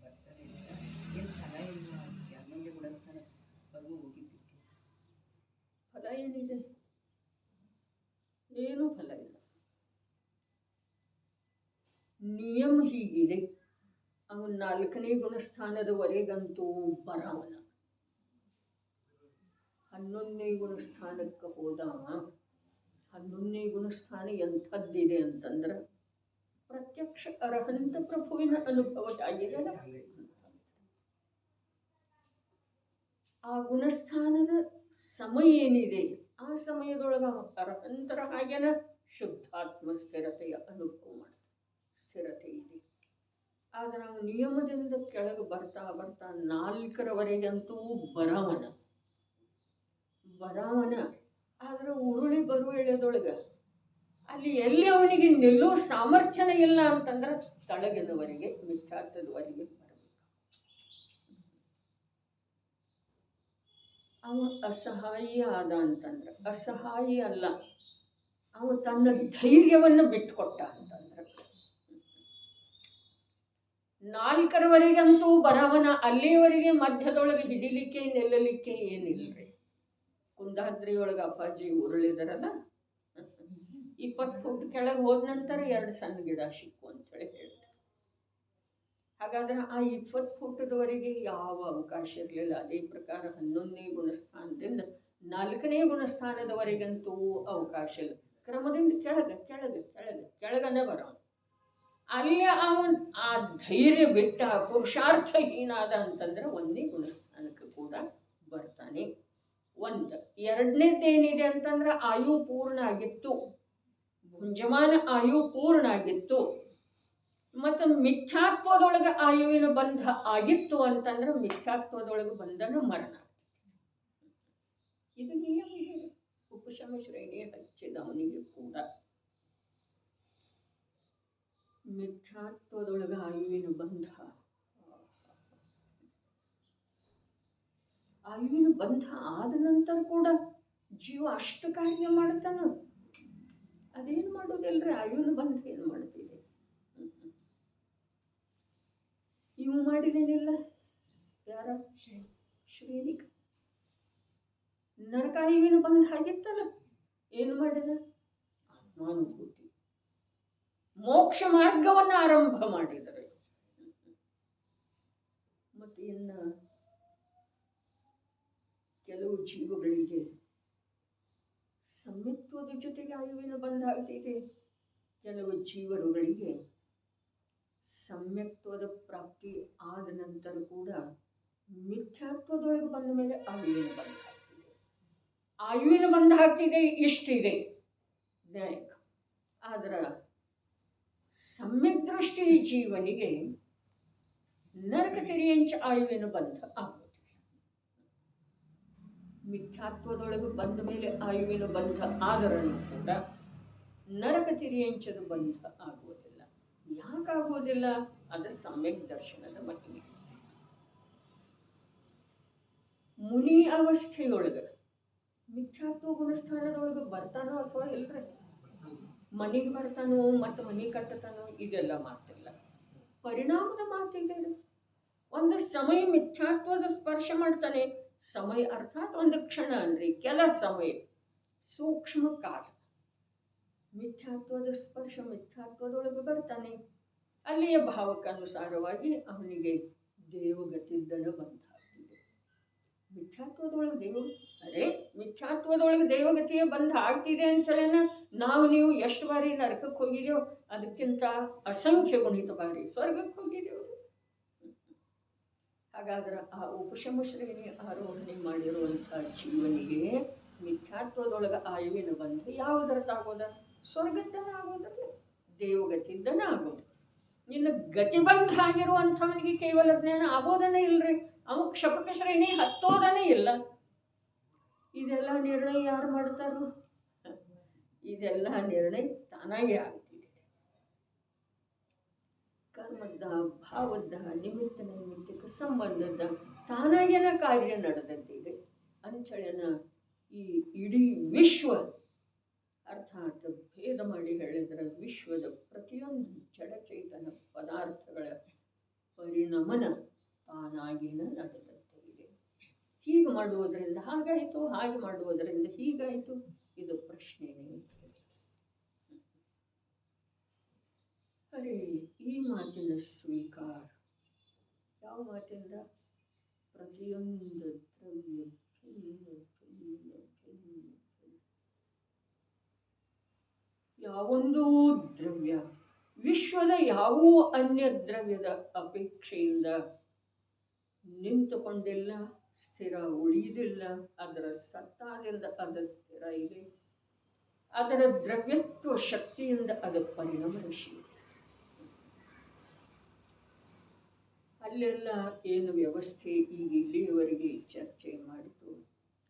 ಬರ್ತಾರೆ ಅಂತ, ಏನು ಫಲ ಇಲ್ಲ 11ನೇ ಗುಣಸ್ಥಾನವರೆಗೂ ಹೋಗಿದ್ದಕ್ಕೆ? ಫಲ ಏನಿದೆ? ಏನೂ ಫಲ ಇಲ್ಲ. ನಿಯಮ ಹೀಗಿದೆ. ಅವನು 4ನೇ ಗುಣಸ್ಥಾನದವರೆಗಂತೂ ಬರವನ. 11ನೇ ಗುಣಸ್ಥಾನಕ್ಕೆ ಹೋದವ. 11ನೇ ಗುಣಸ್ಥಾನ ಎಂಥದ್ದಿದೆ ಅಂತಂದ್ರೆ ಪ್ರತ್ಯಕ್ಷ ಅರಹಂತ ಪ್ರಭುವಿನ ಅನುಭವ ಆಗಿರಲ್ಲ. ಆ ಗುಣಸ್ಥಾನದ ಸಮಯ ಏನಿದೆ, ಆ ಸಮಯದೊಳಗೆ ಅರಹಂತರ ಹಾಗೇನ ಶುದ್ಧಾತ್ಮ ಸ್ಥಿರತೆಯ ಅನುಭವ ಮಾಡ್ತಾರೆ. ಸ್ಥಿರತೆ ಇದೆ. ಆದರೆ ನಾವು ನಿಯಮದಿಂದ ಕೆಳಗೆ ಬರ್ತಾ ಬರ್ತಾ 4ರವರೆಗಂತೂ ಬರವನ. ಆದರೆ ಉರುಳಿ ಬರುವೆಳೆದೊಳಗೆ ಅಲ್ಲಿ ಎಲ್ಲಿ ಅವನಿಗೆ ನಿಲ್ಲೋ ಸಾಮರ್ಥ್ಯನ ಇಲ್ಲ ಅಂತಂದ್ರೆ ತಳಗಿನವರೆಗೆ, ಮಿಥ್ಯಾರ್ಥದವರೆಗೆ ಬರಬೇಕು. ಅವ ಅಸಹಾಯಿ ಆದ ಅಂತಂದ್ರೆ ಅಸಹಾಯಿ ಅಲ್ಲ, ಅವ ತನ್ನ ಧೈರ್ಯವನ್ನು ಬಿಟ್ಟುಕೊಟ್ಟ ಅಂತಂದ್ರೆ 4ರವರೆಗಂತೂ ಬರವನ. ಅಲ್ಲಿಯವರೆಗೆ ಮಧ್ಯದೊಳಗೆ ಹಿಡಿಲಿಕ್ಕೆ ನಿಲ್ಲಲಿಕ್ಕೆ ಏನಿಲ್ಲರಿ. ಕುಂದಾದ್ರಿಯೊಳಗೆ ಅಪ್ಪಾಜಿ ಉರುಳಿದಾರಲ್ಲ, 20 ಫುಟ್ ಕೆಳಗೆ ಹೋದ ನಂತರ 2 ಸಣ್ಣ ಗಿಡ ಸಿಕ್ಕು ಅಂತೇಳಿ ಹೇಳ್ತಾರೆ. ಹಾಗಾದ್ರೆ ಆ 20 ಫುಟ್ದವರೆಗೆ ಯಾವ ಅವಕಾಶ ಇರಲಿಲ್ಲ. ಅದೇ ಪ್ರಕಾರ 11ನೇ ಗುಣಸ್ಥಾನದಿಂದ 4ನೇ ಗುಣಸ್ಥಾನದವರೆಗಂತೂ ಅವಕಾಶ ಇಲ್ಲ. ಕ್ರಮದಿಂದ ಕೆಳಗನೆ ಬರೋ ಅಲ್ಲಿ ಅವನು ಆ ಧೈರ್ಯ ಬಿಟ್ಟ ಪುರುಷಾರ್ಥಹೀನಾದ ಅಂತಂದ್ರೆ 1ನೇ ಗುಣಸ್ಥಾನಕ್ಕೆ ಕೂಡ ಬರ್ತಾನೆ. 1. 2ನೇದೇನಿದೆ ಅಂತಂದ್ರೆ ಆಯು ಪೂರ್ಣ ಆಗಿತ್ತು, ಭುಂಜಮಾನ ಆಯು ಪೂರ್ಣ ಆಗಿತ್ತು, ಮತ್ತು ಮಿಥ್ಯಾತ್ವದೊಳಗೆ ಆಯುವಿನ ಬಂಧ ಆಗಿತ್ತು ಅಂತಂದ್ರೆ ಮಿಥ್ಯಾತ್ವದೊಳಗೆ ಬಂಧನ ಮರಣ. ಇದು ನಿಯಮ ಇದೆ. ಉಪಶಮ ಶ್ರೇಣಿ ಹಚ್ಚಿದವನಿಗೆ ಕೂಡ ಮಿಥ್ಯಾತ್ವದೊಳಗೆ ಆಯುವಿನ ಬಂಧ ಆದ ನಂತರ ಕೂಡ ಜೀವ ಅಷ್ಟು ಕಾರ್ಯ ಮಾಡ್ತಾನ. ಅದೇನು ಮಾಡೋದಿಲ್ರಿ. ಆಯುವಿನ ಬಂಧ ಏನು ಮಾಡ್ತಿದೆ? ಇವು ಮಾಡಿದೇನಿಲ್ಲ. ಯಾರ? ಶ್ರೇಣಿಕ. ನರಕಾಯುವಿನ ಬಂಧ ಆಗಿತ್ತಲ್ಲ, ಏನು ಮಾಡಿದ? ಆತ್ಮಾನುಭೂತಿ, ಮೋಕ್ಷ ಮಾರ್ಗವನ್ನು ಆರಂಭ ಮಾಡಿದರೆ. ಮತ್ತು ಇನ್ನು ಕೆಲವು ಜೀವಗಳಿಗೆ ಸಮ್ಯಕ್ತ್ವದ ಜೊತೆಗೆ ಆಯುವಿನ ಬಂಧ ಆಗ್ತಿದೆ. ಕೆಲವು ಜೀವರುಗಳಿಗೆ ಸಮ್ಯಕ್ತ್ವದ ಪ್ರಾಪ್ತಿ ಆದ ನಂತರ ಕೂಡ ಮಿಥ್ಯಾತ್ವದೊಳಗೆ ಬಂದ ಮೇಲೆ ಆಯುವಿನ ಬಂಧ ಆಗ್ತಿದೆ. ಆಯುವಿನ ಬಂಧ ಆಗ್ತಿದೆ ಇಷ್ಟಿದೆ. ನ್ಯಾಯಿಕ. ಆದ್ರೆ ಸಮ್ಯಕ್ ದೃಷ್ಟಿ ಜೀವನಿಗೆ ನರಕ ತಿರಿಯಂಚ ಆಯುವಿನ ಬಂಧ ಆಗೋದಿಲ್ಲ. ಮಿಥ್ಯಾತ್ವದೊಳಗೆ ಬಂದ ಮೇಲೆ ಆಯುವಿನ ಬಂಧ ಆದರೂ ಕೂಡ ನರಕ ತಿರಿಯಂಚದ ಬಂಧ ಆಗುವುದಿಲ್ಲ. ಯಾಕಾಗುವುದಿಲ್ಲ? ಅದು ಸಮ್ಯಕ್ ದರ್ಶನದ ಮಹಿಮೆ. ಮುನಿ ಅವಸ್ಥೆಯೊಳಗೆ ಮಿಥ್ಯಾತ್ವ ಗುಣಸ್ಥಾನದೊಳಗೆ ಬರ್ತಾನೋ ಅಥವಾ ಇಲ್ರಿ? ಮನೆಗೆ ಬರ್ತಾನೋ ಮತ್ತು ಮನೆ ಕಟ್ಟತಾನೋ ಇದೆಲ್ಲ ಮಾತಿಲ್ಲ, ಪರಿಣಾಮದ ಮಾತಿದೆ. ಒಂದು ಸಮಯ ಮಿಥ್ಯಾತ್ವದ ಸ್ಪರ್ಶ ಮಾಡ್ತಾನೆ. ಸಮಯ ಅರ್ಥಾತ್ ಒಂದು ಕ್ಷಣ ಅನ್ರಿ, ಕೆಲ ಸಮಯ, ಸೂಕ್ಷ್ಮ ಕಾಲ. ಮಿಥ್ಯಾತ್ವದ ಸ್ಪರ್ಶ, ಮಿಥ್ಯಾತ್ವದೊಳಗೆ ಬರ್ತಾನೆ. ಅಲ್ಲಿಯ ಭಾವಕ್ಕನುಸಾರವಾಗಿ ಅವನಿಗೆ ದೇವಗತಿದ್ದನ ಬಂಧ ಆಗ್ತಿದೆ. ಮಿಥ್ಯಾತ್ವದೊಳಗೆ ಮಿಥ್ಯಾತ್ವದೊಳಗೆ ದೇವಗತಿಯ ಬಂಧ ಆಗ್ತಿದೆ ಅಂತೇಳಿನ ನಾವು ನೀವು ಎಷ್ಟು ಬಾರಿ ನರಕಕ್ಕೆ ಹೋಗಿದ್ದೇವೆ, ಅದಕ್ಕಿಂತ ಅಸಂಖ್ಯ ಗುಣಿತ ಬಾರಿ ಸ್ವರ್ಗಕ್ಕೆ ಹೋಗಿದ್ದೇವೆ. ಹಾಗಾದ್ರೆ ಆ ಉಪಶಮ ಶ್ರೇಣಿ ಆರೋಹಣೆ ಮಾಡಿರುವಂಥ ಜೀವನಿಗೆ ಮಿಥ್ಯಾತ್ವದೊಳಗೆ ಆಯುವಿನ ಬಂಧ ಯಾವುದರತ್ತಾಗೋದ? ಸ್ವರ್ಗದ್ದನ ಆಗೋದಲ್ಲ, ದೇವಗತಿದ್ದನ ಆಗೋದು. ಇನ್ನು ಗತಿಬಂಧ ಆಗಿರುವಂಥವನಿಗೆ ಕೇವಲ ಜ್ಞಾನ ಆಗೋದನೇ ಇಲ್ರಿ, ಅವ ಕ್ಷಪಕ ಶ್ರೇಣಿ ಹತ್ತೋದನೇ ಇಲ್ಲ. ಇದೆಲ್ಲ ನಿರ್ಣಯ ಯಾರು ಮಾಡ್ತಾರೋ? ಇದೆಲ್ಲ ನಿರ್ಣಯ ತಾನಾಗೆ ಆಗ್ತಿದೆ. ಕರ್ಮದ, ಭಾವದ, ನಿಮಿತ್ತ ನೈಮಿತ್ತಿಕ ಸಂಬಂಧದ ತಾನಾಗೇನ ಕಾರ್ಯ ನಡೆದದ್ದಿದೆ ಅಂಚಳೆನ ಈ ಇಡೀ ವಿಶ್ವ, ಅರ್ಥಾತ್ ಭೇದ ಮಾಡಿ ಹೇಳಿದರೆ ವಿಶ್ವದ ಪ್ರತಿಯೊಂದು ಜಡಚೇತನ ಪದಾರ್ಥಗಳ ಪರಿಣಮನ ತಾನಾಗಿನ ನಡೆದದ್ದಿದೆ. ಹೀಗೆ ಮಾಡುವುದರಿಂದ ಹಾಗಾಯಿತು, ಹಾಗೆ ಮಾಡುವುದರಿಂದ ಹೀಗಾಯಿತು, ಇದು ಪ್ರಶ್ನೆನೇ ಇಲ್ಲ. ಅರೆ ಈ ಮಾತಿನ ಸ್ವೀಕಾರ ಯಾವ ಮಾತಿಂದ? ಪ್ರತಿಯೊಂದು ದ್ರವ್ಯ ಯಾವೊಂದೂ ದ್ರವ್ಯ ವಿಶ್ವದ ಯಾವುವೂ ಅನ್ಯ ದ್ರವ್ಯದ ಅಪೇಕ್ಷೆಯಿಂದ ನಿಂತುಕೊಂಡಿಲ್ಲ, ಸ್ಥಿರ ಉಳಿಯುವುದಿಲ್ಲ. ಅದರ ಸತ್ತಾದಿಂದ ಅದು ಸ್ಥಿರ ಇದೆ. ಅದರ ದ್ರವ್ಯತ್ವ ಶಕ್ತಿಯಿಂದ ಅದು ಪರಿಣಮಶೀಲ. ಅಲ್ಲೆಲ್ಲ ಏನು ವ್ಯವಸ್ಥೆ ಈಗ ಇಲ್ಲಿಯವರೆಗೆ ಚರ್ಚೆ ಮಾಡಿತು,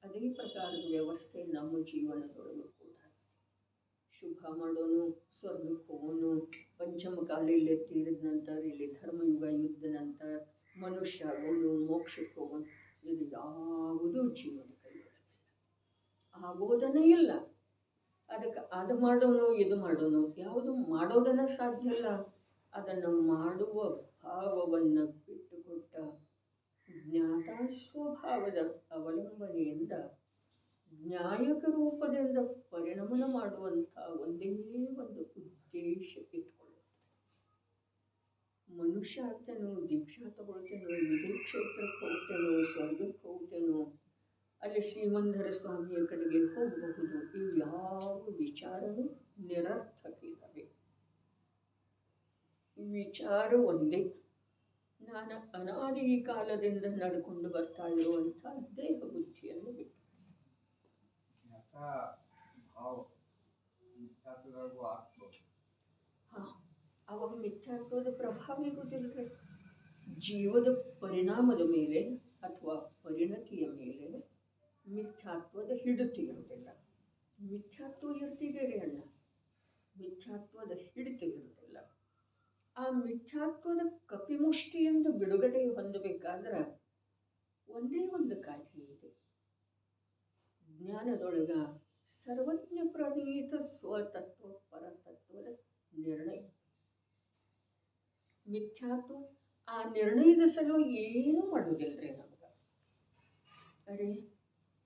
ಅದೇ ಪ್ರಕಾರದ ವ್ಯವಸ್ಥೆ ನಮ್ಮ ಜೀವನದೊಳಗೂ ಕೂಡ. ಶುಭ ಮಾಡೋನು, ಸ್ವರ್ಗಕ್ಕೆ ಹೋಗೋನು, ಪಂಚಮ ಕಾಲೆಯಲ್ಲಿ ತೀರಿದ ನಂತರ ಇಲ್ಲಿ ಧರ್ಮಯುಗ ಯುದ್ಧ ನಂತರ ಮನುಷ್ಯ ಆಗೋನು, ಮೋಕ್ಷಕ್ಕೆ ಹೋಗೋನು, ಇದು ಯಾವುದೂ ಜೀವನ ಕೈಗೊಳ್ಳಲಿಲ್ಲ, ಆಗೋದನ್ನೇ ಇಲ್ಲ. ಅದಕ್ಕೆ ಅದು ಮಾಡೋನು, ಇದು ಮಾಡೋನು, ಯಾವುದು ಮಾಡೋದನ್ನು ಸಾಧ್ಯ ಇಲ್ಲ. ಅದನ್ನು ಮಾಡುವ ಭಾವವನ್ನು ಬಿಟ್ಟುಕೊಟ್ಟ ಜ್ಞಾತ ಸ್ವಭಾವದ ಅವಲಂಬನೆಯಿಂದ ನ್ಯಾಯಕ ರೂಪದಿಂದ ಪರಿಣಮನ ಮಾಡುವಂಥ ಒಂದೇ ಒಂದು ಉದ್ದೇಶ ಇಟ್ಕೊಳ್ಳುತ್ತೆ. ಮನುಷ್ಯ ಆಗ್ತೇನೋ, ದೀಕ್ಷಾ ತಗೊಳ್ತೇನೋ, ಇದೇ ಕ್ಷೇತ್ರಕ್ಕೆ ಹೋಗ್ತೇನೋ, ಸ್ವರ್ಗಕ್ಕೆ ಹೋಗ್ತೇನೋ, ಅಲ್ಲಿ ಶ್ರೀಮಂಧರ ಸ್ವಾಮಿಯ ಕಡೆಗೆ ಹೋಗಬಹುದು, ಇವು ಯಾವ ವಿಚಾರವೂ ನಿರರ್ಥಕ ಇದ್ದಾವೆ. ವಿಚಾರ ಒಂದೇ, ನಾನು ಅನಾದಿ ಕಾಲದಿಂದ ನಡ್ಕೊಂಡು ಬರ್ತಾ ಇರುವಂಥ ದೇಹ ಬುದ್ಧಿಯನ್ನು ಬಿಟ್ಟು. ಅವಾಗ ಮಿಥ್ಯಾತ್ವದ ಪ್ರಭಾವ ಇರುವುದಿಲ್ಲ. ಜೀವದ ಪರಿಣಾಮದ ಮೇಲೆ ಅಥವಾ ಪರಿಣತಿಯ ಮೇಲೆ ಮಿಥ್ಯಾತ್ವದ ಹಿಡಿತ ಇರುವುದಿಲ್ಲ. ಮಿಥ್ಯಾತ್ವ ಇರ್ತಿದೆ ರೀ ಅಣ್ಣ, ಮಿಥ್ಯಾತ್ವದ ಹಿಡಿತ ಇರುವುದಿಲ್ಲ. ಆ ಮಿಥ್ಯಾತ್ವದ ಕಪಿಮುಷ್ಟಿಯಿಂದ ಬಿಡುಗಡೆ ಹೊಂದಬೇಕಾದ್ರೆ ಒಂದೇ ಒಂದು ಕಾರ್ಯ ಇದೆ. ಜ್ಞಾನದೊಳಗ ಸರ್ವಜ್ಞ ಪ್ರಣೀತ ಸ್ವತತ್ವ ಪರತತ್ವದ ನಿರ್ಣಯ. ಮಿಥ್ಯಾತ್ವ ಆ ನಿರ್ಣಯದ ಸಲುವಾಗಿ ಏನೂ ಮಾಡುವುದಿಲ್ಲರಿ ನಮ್ಗೆ. ಅರೆ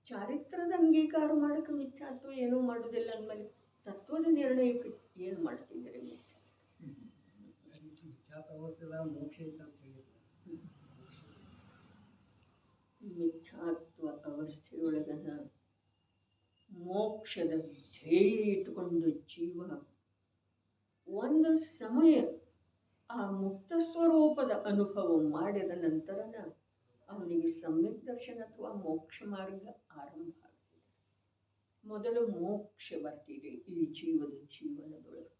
ಚಾರಿತ್ರದ ಅಂಗೀಕಾರ ಮಾಡಕ್ಕೆ ಮಿಥ್ಯಾತ್ವ ಏನೂ ಮಾಡುವುದಿಲ್ಲ ಅಂದಮೇಲೆ ತತ್ವದ ನಿರ್ಣಯಕ್ಕೆ ಏನು ಮಾಡ್ತಿದ್ದೀರಿ? ಮಿಥ್ಯಾತ್ವ ಅವಸ್ಥೆಯೊಳಗನ ಮೋಕ್ಷದ ಧ್ಯೇಯ ಇಟ್ಟುಕೊಂಡು ಜೀವ ಒಂದು ಸಮಯ ಆ ಮುಕ್ತ ಸ್ವರೂಪದ ಅನುಭವ ಮಾಡಿದ ನಂತರನ ಅವನಿಗೆ ಸಮ್ಯಕ್ ದರ್ಶನ ಅಥವಾ ಮೋಕ್ಷ ಮಾರ್ಗ ಆರಂಭ ಆಗ್ತದೆ. ಮೊದಲು ಮೋಕ್ಷ ಬರ್ತಿದೆ ಈ ಜೀವನದೊಳಗೆ,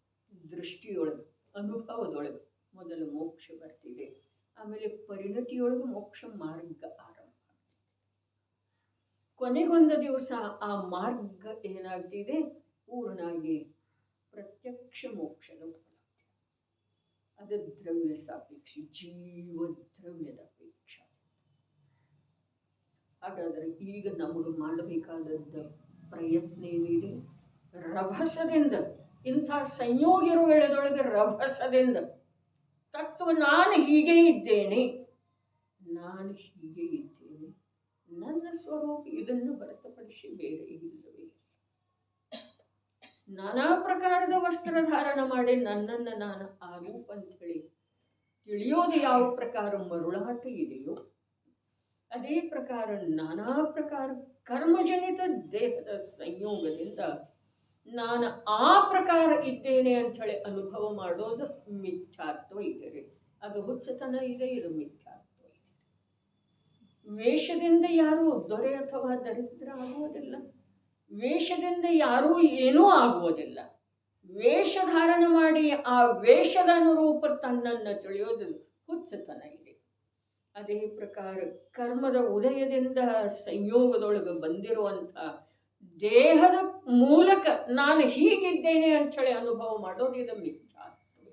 ದೃಷ್ಟಿಯೊಳಗೆ, ಅನುಭವದೊಳಗೆ ಮೊದಲು ಮೋಕ್ಷ ಬರ್ತಿದೆ. ಆಮೇಲೆ ಪರಿಣತಿಯೊಳಗೆ ಮೋಕ್ಷ ಮಾರ್ಗ ಆರಂಭ. ಕೊನೆಗೊಂದು ದಿವಸ ಆ ಮಾರ್ಗ ಏನಾಗ್ತಿದೆ, ಪೂರ್ಣಾಗಿ ಪ್ರತ್ಯಕ್ಷ ಮೋಕ್ಷದ ಉಪಲಬ್ಧಿ. ಅದು ದ್ರವ್ಯ ಸಾಪೇಕ್ಷ, ಜೀವ ದ್ರವ್ಯದ ಅಪೇಕ್ಷ. ಹಾಗಾದರೆ ಈಗ ನಮಗೆ ಮಾಡಬೇಕಾದದ್ದು ಪ್ರಯತ್ನ ಏನಿದೆ, ರಭಸದಿಂದ, ಇಂಥ ಸಂಯೋಗ ಇರುವ ವೇಳೆದೊಳಗೆ ರಭಸದಿಂದ ತತ್ವ ನಾನು ಹೀಗೆ ಇದ್ದೇನೆ, ನಾನು ಹೀಗೆ ಇದ್ದೇನೆ, ನನ್ನ ಸ್ವರೂಪ ಇದನ್ನು ಹೊರತುಪಡಿಸಿ ಬೇರೆ ಇಲ್ಲವೇ. ನಾನಾ ಪ್ರಕಾರದ ವಸ್ತ್ರಧಾರಣ ಮಾಡಿ ನನ್ನನ್ನು ನಾನು ಆ ರೂಪ ಅಂತ ಹೇಳಿ ತಿಳಿಯೋದು ಯಾವ ಪ್ರಕಾರ ಮರುಳಾಟ ಇದೆಯೋ, ಅದೇ ಪ್ರಕಾರ ನಾನಾ ಪ್ರಕಾರ ಕರ್ಮಜನಿತ ದೇಹದ ಸಂಯೋಗದಿಂದ ನಾನು ಆ ಪ್ರಕಾರ ಇದ್ದೇನೆ ಅಂಥೇಳಿ ಅನುಭವ ಮಾಡೋದು ಮಿಥ್ಯಾತ್ವ ಇದೆ. ಅದು ಹುಚ್ಚತನ ಇದೆ, ಇದು ಮಿಥ್ಯಾತ್ವ ಇದೆ. ವೇಷದಿಂದ ಯಾರೂ ದೊರೆ ಅಥವಾ ದರಿದ್ರ ಆಗುವುದಿಲ್ಲ, ವೇಷದಿಂದ ಯಾರೂ ಏನೂ ಆಗುವುದಿಲ್ಲ. ವೇಷಧಾರಣ ಮಾಡಿ ಆ ವೇಷದ ಅನುರೂಪ ತನ್ನನ್ನು ತಿಳಿಯೋದು ಹುಚ್ಚತನ ಇದೆ. ಅದೇ ಪ್ರಕಾರ ಕರ್ಮದ ಉದಯದಿಂದ ಸಂಯೋಗದೊಳಗೆ ಬಂದಿರುವಂಥ ದೇಹದ ಮೂಲಕ ನಾನು ಹೀಗಿದ್ದೇನೆ ಅಂಥೇಳಿ ಅನುಭವ ಮಾಡೋದು ಇದು ಮಿಥ್ಯಾತ್ವ.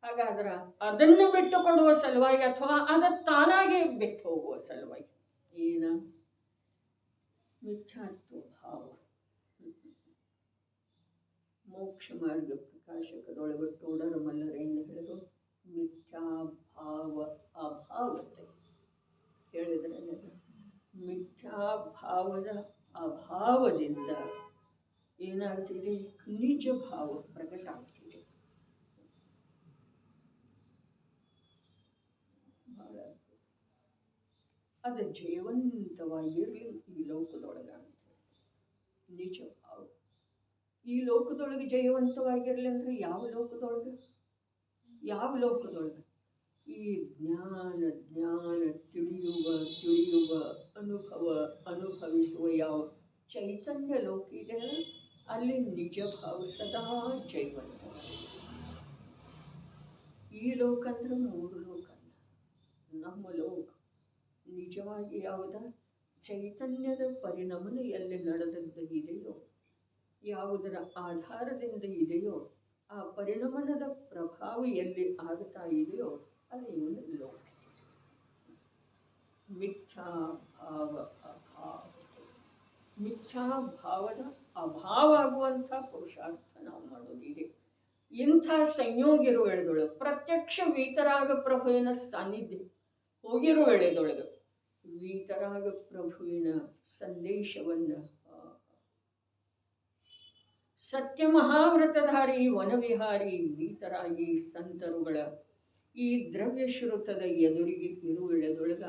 ಹಾಗಾದ್ರೆ ಅದನ್ನು ಬಿಟ್ಟುಕೊಡುವ ಸಲುವಾಗಿ ಅಥವಾ ಅದು ತಾನಾಗೆ ಬಿಟ್ಟು ಹೋಗುವ ಸಲುವಾಗಿ ಏನ ಮಿಥ್ಯಾತ್ವ ಭಾವ. ಮೋಕ್ಷ ಮಾರ್ಗ ಪ್ರಕಾಶಕದೊಳಗೆ ತೋಡರ ಮಲ್ಲರೇನು ಹೇಳಿದ್ರು, ಮಿಥ್ಯಾಭಾವ ಅಭಾವತೆ ಹೇಳಿದ್ರೆ, ಮಿಥ್ಯಾಭಾವದ ಅಭಾವದಿಂದ ಏನಾಗ್ತಿದೆ, ನಿಜ ಭಾವ ಪ್ರಕಟ ಆಗ್ತಿದೆ. ಅದು ಜೀವಂತವಾಗಿರಲಿ ಈ ಲೋಕದೊಳಗೆ ಅಂತ ನಿಜ ಭಾವ. ಈ ಲೋಕದೊಳಗೆ ಜಯವಂತವಾಗಿರಲಿ ಅಂದರೆ ಯಾವ ಲೋಕದೊಳಗೆ, ಯಾವ ಲೋಕದೊಳಗೆ ಈ ಜ್ಞಾನ ತಿಳಿಯುವ ಅನುಭವಿಸುವ ಯಾವ ಚೈತನ್ಯ ಲೋಕ ಇದೆ, ಅಲ್ಲಿ ನಿಜ ಭಾವ ಸದಾ ಜೈವಂತ. ಈ ಲೋಕ ಅಂದ್ರೆ ಮೂರು ಲೋಕ ಅಲ್ಲ, ನಮ್ಮ ಲೋಕ ನಿಜವಾಗಿ ಯಾವುದ ಚೈತನ್ಯದ ಪರಿಣಮನ ಎಲ್ಲಿ ನಡೆದದ್ದು ಇದೆಯೋ, ಯಾವುದರ ಆಧಾರದಿಂದ ಇದೆಯೋ, ಆ ಪರಿಣಮನದ ಪ್ರಭಾವ ಎಲ್ಲಿ ಆಗ್ತಾ ಇದೆಯೋ ಅದು ಇವನು ಲೋಕ. ಮಿಥ್ಯಾಭಾವ ಅಭಾವತೆ, ಮಿಥ್ಯಾಭಾವದ ಅಭಾವ ಆಗುವಂಥ ಪುರುಷಾರ್ಥ ನಾವು ಮಾಡೋದಿದೆ. ಇಂಥ ಸಂಯೋಗಿರುವ ವೇಳೆದೊಳಗೆ ಪ್ರತ್ಯಕ್ಷ ವೀತರಾಗ ಪ್ರಭುವಿನ ಸಾನ್ನಿಧ್ಯ ಹೋಗಿರುವ ವೇಳೆದೊಳಗೆ ವೀತರಾಗ ಪ್ರಭುವಿನ ಸಂದೇಶವನ್ನು ಸತ್ಯ ಮಹಾವ್ರತಧಾರಿ ವನವಿಹಾರಿ ವೀತರಾಗಿ ಸಂತರುಗಳ ಈ ದ್ರವ್ಯ ಶ್ರುತದ ಎದುರಿಗೆ ಇರುವೆಳೆದೊಳಗ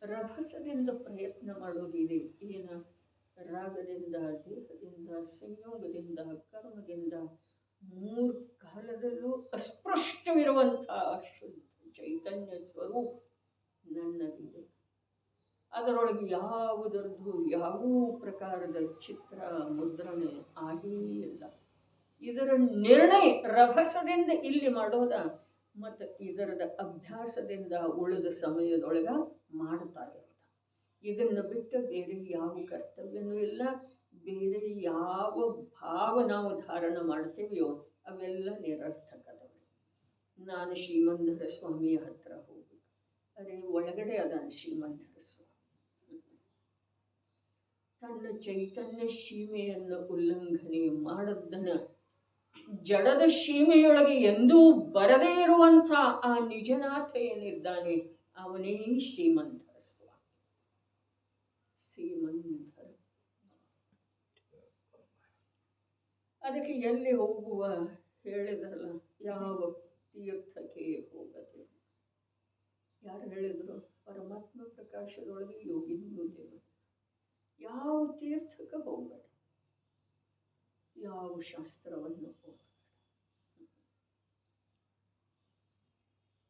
ರಭಸದಿಂದ ಪ್ರಯತ್ನ ಮಾಡೋದಿದೆ. ಏನ ರಾಗದಿಂದ, ದೇಹದಿಂದ, ಸಂಯೋಗದಿಂದ, ಕರ್ಮದಿಂದ, ಮೂರು ಕಾಲದಲ್ಲೂ ಅಸ್ಪೃಷ್ಟವಿರುವಂಥ ಶುದ್ಧ ಚೈತನ್ಯ ಸ್ವರೂಪ ನನ್ನದಿದೆ. ಅದರೊಳಗೆ ಯಾವುದರದ್ದು ಯಾವ ಪ್ರಕಾರದ ಚಿತ್ರ ಮುದ್ರಣೆ ಆಗೇ ಇಲ್ಲ. ಇದರ ನಿರ್ಣಯ ರಭಸದಿಂದ ಇಲ್ಲಿ ಮಾಡೋದ ಮತ್ತು ಇದರದ ಅಭ್ಯಾಸದಿಂದ ಉಳಿದ ಸಮಯದೊಳಗ ಮಾಡ್ತಾ ಇರೋದ. ಇದನ್ನು ಬಿಟ್ಟು ಬೇರೆ ಯಾವ ಕರ್ತವ್ಯನೂ ಇಲ್ಲ. ಬೇರೆ ಯಾವ ಭಾವ ನಾವು ಧಾರಣ ಮಾಡ್ತೇವೆಯೋ ಅವೆಲ್ಲ ನಿರರ್ಥಕದವು. ನಾನು ಶ್ರೀಮಂಧರ ಸ್ವಾಮಿಯ ಹತ್ರ ಹೋಗಿ, ಅದೇ ಒಳಗಡೆ ಅದಾನ ಶ್ರೀಮಂಧರ ಸ್ವಾಮಿ. ತನ್ನ ಚೈತನ್ಯ ಸೀಮೆಯನ್ನು ಉಲ್ಲಂಘನೆ ಮಾಡದ್ದನ್ನು ಜಡದ ಸೀಮೆಯೊಳಗೆ ಎಂದೂ ಬರದೇ ಇರುವಂಥ ಆ ನಿಜನಾಥ ಏನಿದ್ದಾನೆ ಅವನೇ ಶ್ರೀಮಂಧರ ಸ್ವಾಮಿ. ಶ್ರೀಮಂಧರ ಅದಕ್ಕೆ ಎಲ್ಲಿ ಹೋಗುವ ಹೇಳಿದ್ರಲ್ಲ, ಯಾವ ತೀರ್ಥಕ್ಕೆ ಹೋಗದೆ. ಯಾರು ಹೇಳಿದ್ರು? ಪರಮಾತ್ಮ ಪ್ರಕಾಶದೊಳಗೆ ಯೋಗಿಂದು ದೇವರು. ಯಾವ ತೀರ್ಥಕ್ಕೆ ಹೋಗಬೇಡ, ಯಾವ ಶಾಸ್ತ್ರವನ್ನು ಹೋಗಬೇಡ,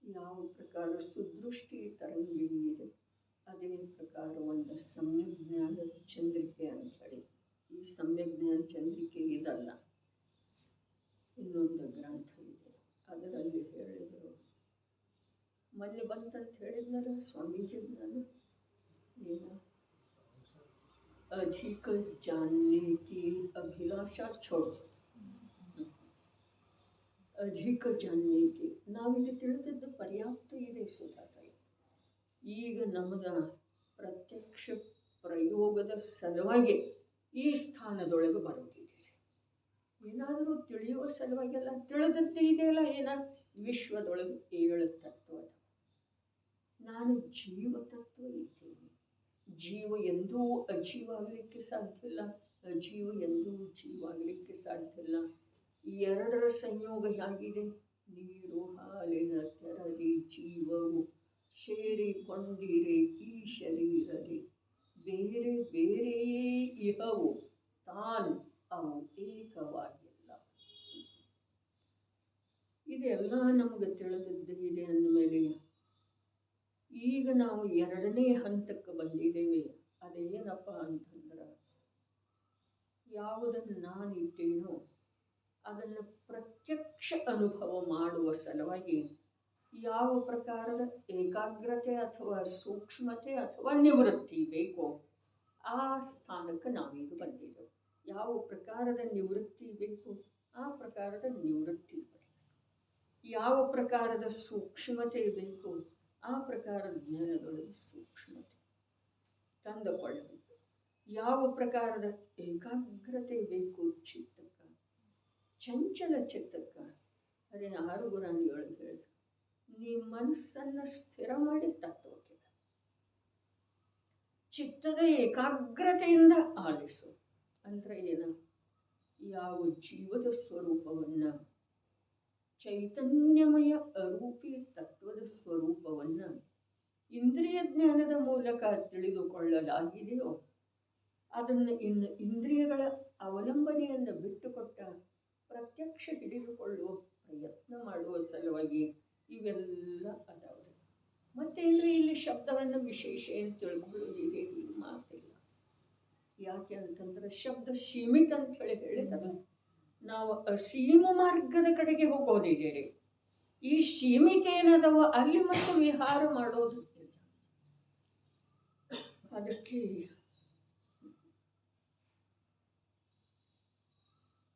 ಯಾವ ಪ್ರಕಾರ ಸುದೃಷ್ಟಿ ತರಂಗಿಣಿ ಇದೆ ಅದೇ ಪ್ರಕಾರ ಒಂದು ಸಂಜ್ಞಾನದ ಚಂದ್ರಿಕೆ ಅಂತ ಹೇಳಿ ಈ ಸಮ್ಯಜ್ಞಾನ ಚಂದ್ರಿಕೆ ಇದಲ್ಲ, ಇನ್ನೊಂದು ಗ್ರಂಥ ಇದೆ. ಅದರಲ್ಲಿ ಹೇಳಿದರು, ಮೊನ್ನೆ ಬಂತಂತ ಹೇಳಿದ್ನಲ್ಲ ಸ್ವಾಮೀಜಿ, ನಾನು ಏನು अधिक जानने की अभिलाषा छोड़ो, ಅಧಿಕ ಜಾನ್ನೇಕೆ. ನಾವಿಲ್ಲಿ ತಿಳಿದದ್ದು ಪರ್ಯಾಪ್ತ ಇದೆ ಸುಧಾತಾಯಿ. ಈಗ ನಮ್ಮದ ಪ್ರತ್ಯಕ್ಷ ಪ್ರಯೋಗದ ಸಲುವಾಗಿ ಈ ಸ್ಥಾನದೊಳಗೆ ಬರೋದಿದೆ. ಏನಾದರೂ ತಿಳಿಯುವ ಸಲುವಾಗೆಲ್ಲ ತಿಳಿದದ್ದು ಇದೆಯಲ್ಲ, ಏನ ವಿಶ್ವದೊಳಗೆ 7 ತತ್ವ. ನಾನು ಜೀವ ತತ್ವ ಇದ್ದೇನೆ. ಜೀವ ಎಂದೂ ಅಜೀವ ಆಗಲಿಕ್ಕೆ ಸಾಧ್ಯ ಇಲ್ಲ, ಅಜೀವ ಎಂದೂ ಜೀವ ಆಗಲಿಕ್ಕೆ ಸಾಧ್ಯ ಇಲ್ಲ. ಈ ಎರಡರ ಸಂಯೋಗ ಹೇಗಿದೆ? ನೀರು ಹಾಲಿನ ತೆರದಿ ಜೀವವು ಸೇರಿಕೊಂಡಿರೆ ಈ ಶರೀರದಿ, ಬೇರೆ ಬೇರೆಯೇ ಇಹವು ತಾನ್ ಅವು ಏಕವಾಗಿಲ್ಲ. ಇದೆಲ್ಲ ನಮಗೆ ತಿಳಿದದ್ದು ಇದೆ ಅಂದಮೇಲೆ ಈಗ ನಾವು 2ನೇ ಹಂತಕ್ಕೆ ಬಂದಿದ್ದೇವೆ. ಅದೇನಪ್ಪ ಅಂತಂದ್ರೆ, ಯಾವುದನ್ನು ನಾನಿದ್ದೇನೋ ಅದನ್ನು ಪ್ರತ್ಯಕ್ಷ ಅನುಭವ ಮಾಡುವ ಸಲುವಾಗಿ ಯಾವ ಪ್ರಕಾರದ ಏಕಾಗ್ರತೆ ಅಥವಾ ಸೂಕ್ಷ್ಮತೆ ಅಥವಾ ನಿವೃತ್ತಿ ಬೇಕೋ ಆ ಸ್ಥಾನಕ್ಕೆ ನಾವೀಗ ಬಂದಿದ್ದೆವು. ಯಾವ ಪ್ರಕಾರದ ನಿವೃತ್ತಿ ಬೇಕು ಆ ಪ್ರಕಾರದ ನಿವೃತ್ತಿ ಬೇಕು. ಯಾವ ಪ್ರಕಾರದ ಸೂಕ್ಷ್ಮತೆ ಬೇಕು ಆ ಪ್ರಕಾರದ ಜ್ಞಾನದೊಳಗೆ ಸೂಕ್ಷ್ಮತೆ ತಂದುಕೊಳ್ಳಬೇಕು. ಯಾವ ಪ್ರಕಾರದ ಏಕಾಗ್ರತೆ ಬೇಕು ಚಿತ್ತಕ್ಕೆ, ಚಂಚಲ ಚಿತ್ತಕ್ಕೆ. ಅದೇ ಆರು ಗುರಾಣಿಯೊಳಗೆ ಹೇಳಿದ್ರು, ನೀ ಮನಸ್ಸನ್ನು ಸ್ಥಿರ ಮಾಡಿ ತತ್ವಕ್ಕೆ ಚಿತ್ತದ ಏಕಾಗ್ರತೆಯಿಂದ ಆಲಿಸು. ಅಂದರೆ ಏನ? ಯಾವ ಜೀವದ ಸ್ವರೂಪವನ್ನು, ಚೈತನ್ಯಮಯ ಅರೂಪಿ ತತ್ವದ ಸ್ವರೂಪವನ್ನು ಇಂದ್ರಿಯ ಜ್ಞಾನದ ಮೂಲಕ ತಿಳಿದುಕೊಳ್ಳಲಾಗಿದೆಯೋ ಅದನ್ನು ಇನ್ನು ಇಂದ್ರಿಯಗಳ ಅವಲಂಬನೆಯನ್ನು ಬಿಟ್ಟುಕೊಟ್ಟ ಪ್ರತ್ಯಕ್ಷ ಹಿಡಿದುಕೊಳ್ಳುವ ಪ್ರಯತ್ನ ಮಾಡುವ ಸಲುವಾಗಿ ಇವೆಲ್ಲ ಅದಾವೆ. ಮತ್ತೇನ್ರಿ ಇಲ್ಲಿ ಶಬ್ದವನ್ನು ವಿಶೇಷ ಏನು ತಿಳ್ಕೊಳ್ಳೋದಿದೆ? ಈ ಮಾತಿಲ್ಲ. ಯಾಕೆ ಅಂತಂದ್ರೆ ಶಬ್ದ ಸೀಮಿತ ಅಂತ ಹೇಳಿದಾರೆ. ನಾವು ಅಸೀಮ ಮಾರ್ಗದ ಕಡೆಗೆ ಹೋಗೋದಿದೆ ರೀ. ಈ ಸೀಮಿತ ಏನದವ ಅಲ್ಲಿ ಮತ್ತೆ ವಿಹಾರ ಮಾಡೋದು. ಅದಕ್ಕೆ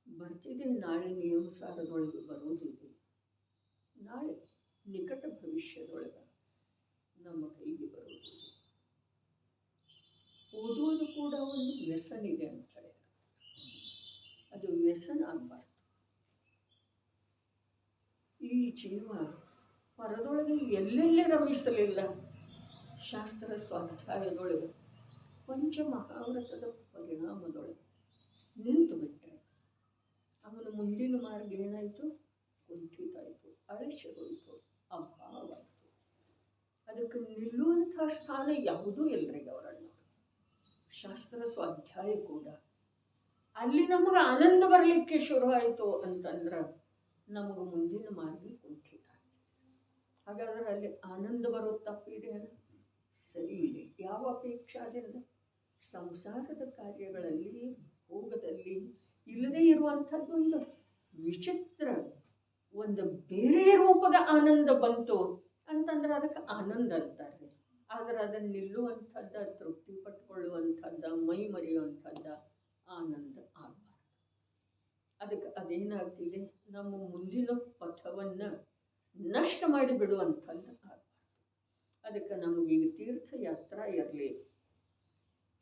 ಬರ್ತಿದೆ, ನಾಳೆ ನಿಯಮಸಾರದೊಳಗೆ ಬರೋದಿದೆ. ನಾಳೆ ನಿಕಟ ಭವಿಷ್ಯದೊಳಗೆ ನಮ್ಮ ಕೈಗೆ ಬರೋದಿದೆ. ಓದುವುದು ಕೂಡ ಒಂದು ವ್ಯಸನ ಇದೆ ಅಂತ ಹೇಳಿ, ಅದು ವ್ಯಸನ ಆಗಬಾರ್ದು. ಈ ಜೀವ ಪರದೊಳಗೆ ಎಲ್ಲೆಲ್ಲೇ ರಮಿಸಲಿಲ್ಲ. ಶಾಸ್ತ್ರ ಸ್ವಾಧ್ಯಾಯದೊಳಗೆ ಪಂಚಮಹಾವ್ರತದ ಪರಿಣಾಮದೊಳಗೆ ನಿಂತು ಬಿಟ್ಟರೆ ಅವನ ಮುಂದಿನ ಮಾರ್ಗ ಏನಾಯಿತು? ಕುಂಠಿತಾಯಿತು, ಅಳಶೆಗೋಯಿತು, ಅಭಾವ ಆಯಿತು. ಅದಕ್ಕೆ ನಿಲ್ಲುವಂಥ ಸ್ಥಾನ ಯಾವುದೂ ಇಲ್ಲರಿಗೆ ಅವರನ್ನು. ಶಾಸ್ತ್ರ ಸ್ವಾಧ್ಯಾಯ ಕೂಡ ಅಲ್ಲಿ ನಮಗೆ ಆನಂದ ಬರಲಿಕ್ಕೆ ಶುರುವಾಯಿತು ಅಂತಂದ್ರೆ ನಮಗೆ ಮುಂದಿನ ಮಾರ್ಗ ಕುಂಠಿತ. ಹಾಗಾದ್ರೆ ಅಲ್ಲಿ ಆನಂದ ಬರೋ ತಪ್ಪಿದೆ ಅಲ್ಲ, ಸರಿ ಇದೆ. ಯಾವ ಅಪೇಕ್ಷಾದಿಂದ? ಸಂಸಾರದ ಕಾರ್ಯಗಳಲ್ಲಿ ಭೋಗದಲ್ಲಿ ಇಲ್ಲದೇ ಇರುವಂಥದ್ದು ಒಂದು ವಿಚಿತ್ರ, ಒಂದು ಬೇರೆ ರೂಪದ ಆನಂದ ಬಂತು ಅಂತಂದ್ರೆ ಅದಕ್ಕೆ ಆನಂದ ಅಂತಾರೆ. ಆದರೆ ಅದನ್ನು ನಿಲ್ಲುವಂಥದ್ದ, ತೃಪ್ತಿ ಪಟ್ಕೊಳ್ಳುವಂಥದ್ದ, ಮೈ ಮರೆಯುವಂಥದ್ದ ಆನಂದ ಆಗಬಾರ್ದು. ಅದಕ್ಕೆ ಅದೇನಾಗ್ತಿದೆ? ನಮ್ಮ ಮುಂದಿನ ಪಥವನ್ನು ನಷ್ಟ ಮಾಡಿಬಿಡುವಂಥದ್ದು ಆಗಬಾರ್ದು. ಅದಕ್ಕೆ ನಮಗೀಗ ತೀರ್ಥಯಾತ್ರಾ ಇರಲಿ,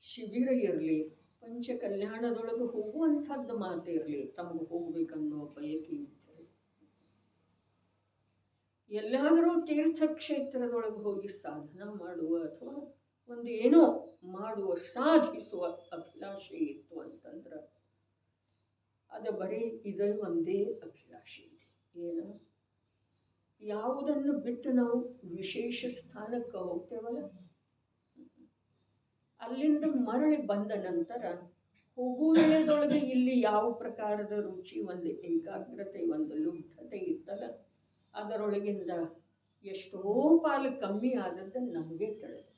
ಶಿಬಿರ ಇರಲಿ, ಪಂಚ ಕಲ್ಯಾಣದೊಳಗೆ ಹೋಗುವಂಥದ್ದು ಮಾತಿರಲಿ, ತಮಗೆ ಹೋಗ್ಬೇಕನ್ನೋ ಬಯಕೆ ಇದ್ದರೆ ಎಲ್ಲಾದರೂ ತೀರ್ಥಕ್ಷೇತ್ರದೊಳಗೆ ಹೋಗಿ ಸಾಧನ ಮಾಡುವ ಅಥವಾ ಒಂದು ಏನೋ ಮಾಡುವ, ಸಾಧಿಸುವ ಅಭಿಲಾಷೆ ಇತ್ತು ಅಂತಂದ್ರೆ ಅದು ಬರೀ ಇದೇ ಒಂದೇ ಅಭಿಲಾಷೆ ಇದೆ. ಏನು? ಯಾವುದನ್ನು ಬಿಟ್ಟು ನಾವು ವಿಶೇಷ ಸ್ಥಾನಕ್ಕೆ ಹೋಗ್ತೇವಲ್ಲ, ಅಲ್ಲಿಂದ ಮರಳಿ ಬಂದ ನಂತರ ಹೋಗುವುದೊಳಗೆ ಇಲ್ಲಿ ಯಾವ ಪ್ರಕಾರದ ರುಚಿ, ಒಂದು ಏಕಾಗ್ರತೆ, ಒಂದು ಲುಬ್ಧತೆ ಇತ್ತಲ್ಲ, ಅದರೊಳಗಿಂದ ಎಷ್ಟೋ ಪಾಲು ಕಮ್ಮಿ ಆದದ್ದನ್ನು ನಮಗೆ ತಿಳಿದು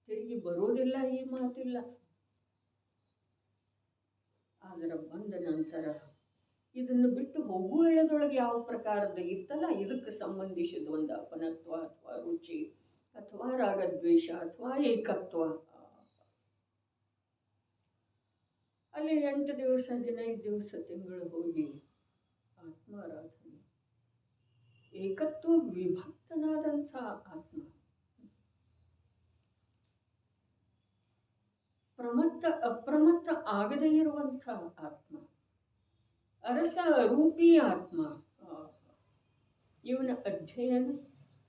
ತಿರುಗಿ ಬರೋದಿಲ್ಲ. ಈ ಮಾತಿಲ್ಲ. ಅದರ ಬಂದ ನಂತರ ಇದನ್ನು ಬಿಟ್ಟು ಹೋಗುವ ವೇಳೆದೊಳಗೆ ಯಾವ ಪ್ರಕಾರದ ಇತ್ತಲ್ಲ ಇದಕ್ಕೆ ಸಂಬಂಧಿಸಿದ ಒಂದು ಅಪನತ್ವ ಅಥವಾ ರುಚಿ ಅಥವಾ ರಾಗದ್ವೇಷ ಅಥವಾ ಏಕತ್ವ. ಅಲ್ಲಿ 8 ದಿವಸ 15 ದಿವಸ ತಿಂಗಳು ಹೋಗಿ ಆತ್ಮಾರಾಧನೆ, ಏಕತ್ವ ವಿಭಕ್ತನಾದಂಥ ಆತ್ಮ, ಪ್ರಮತ್ತ ಅಪ್ರಮತ್ತ ಆಗದೇ ಇರುವಂಥ ಆತ್ಮ, ಅರಸ ರೂಪಿ ಆತ್ಮ, ಇವನ ಅಧ್ಯಯನ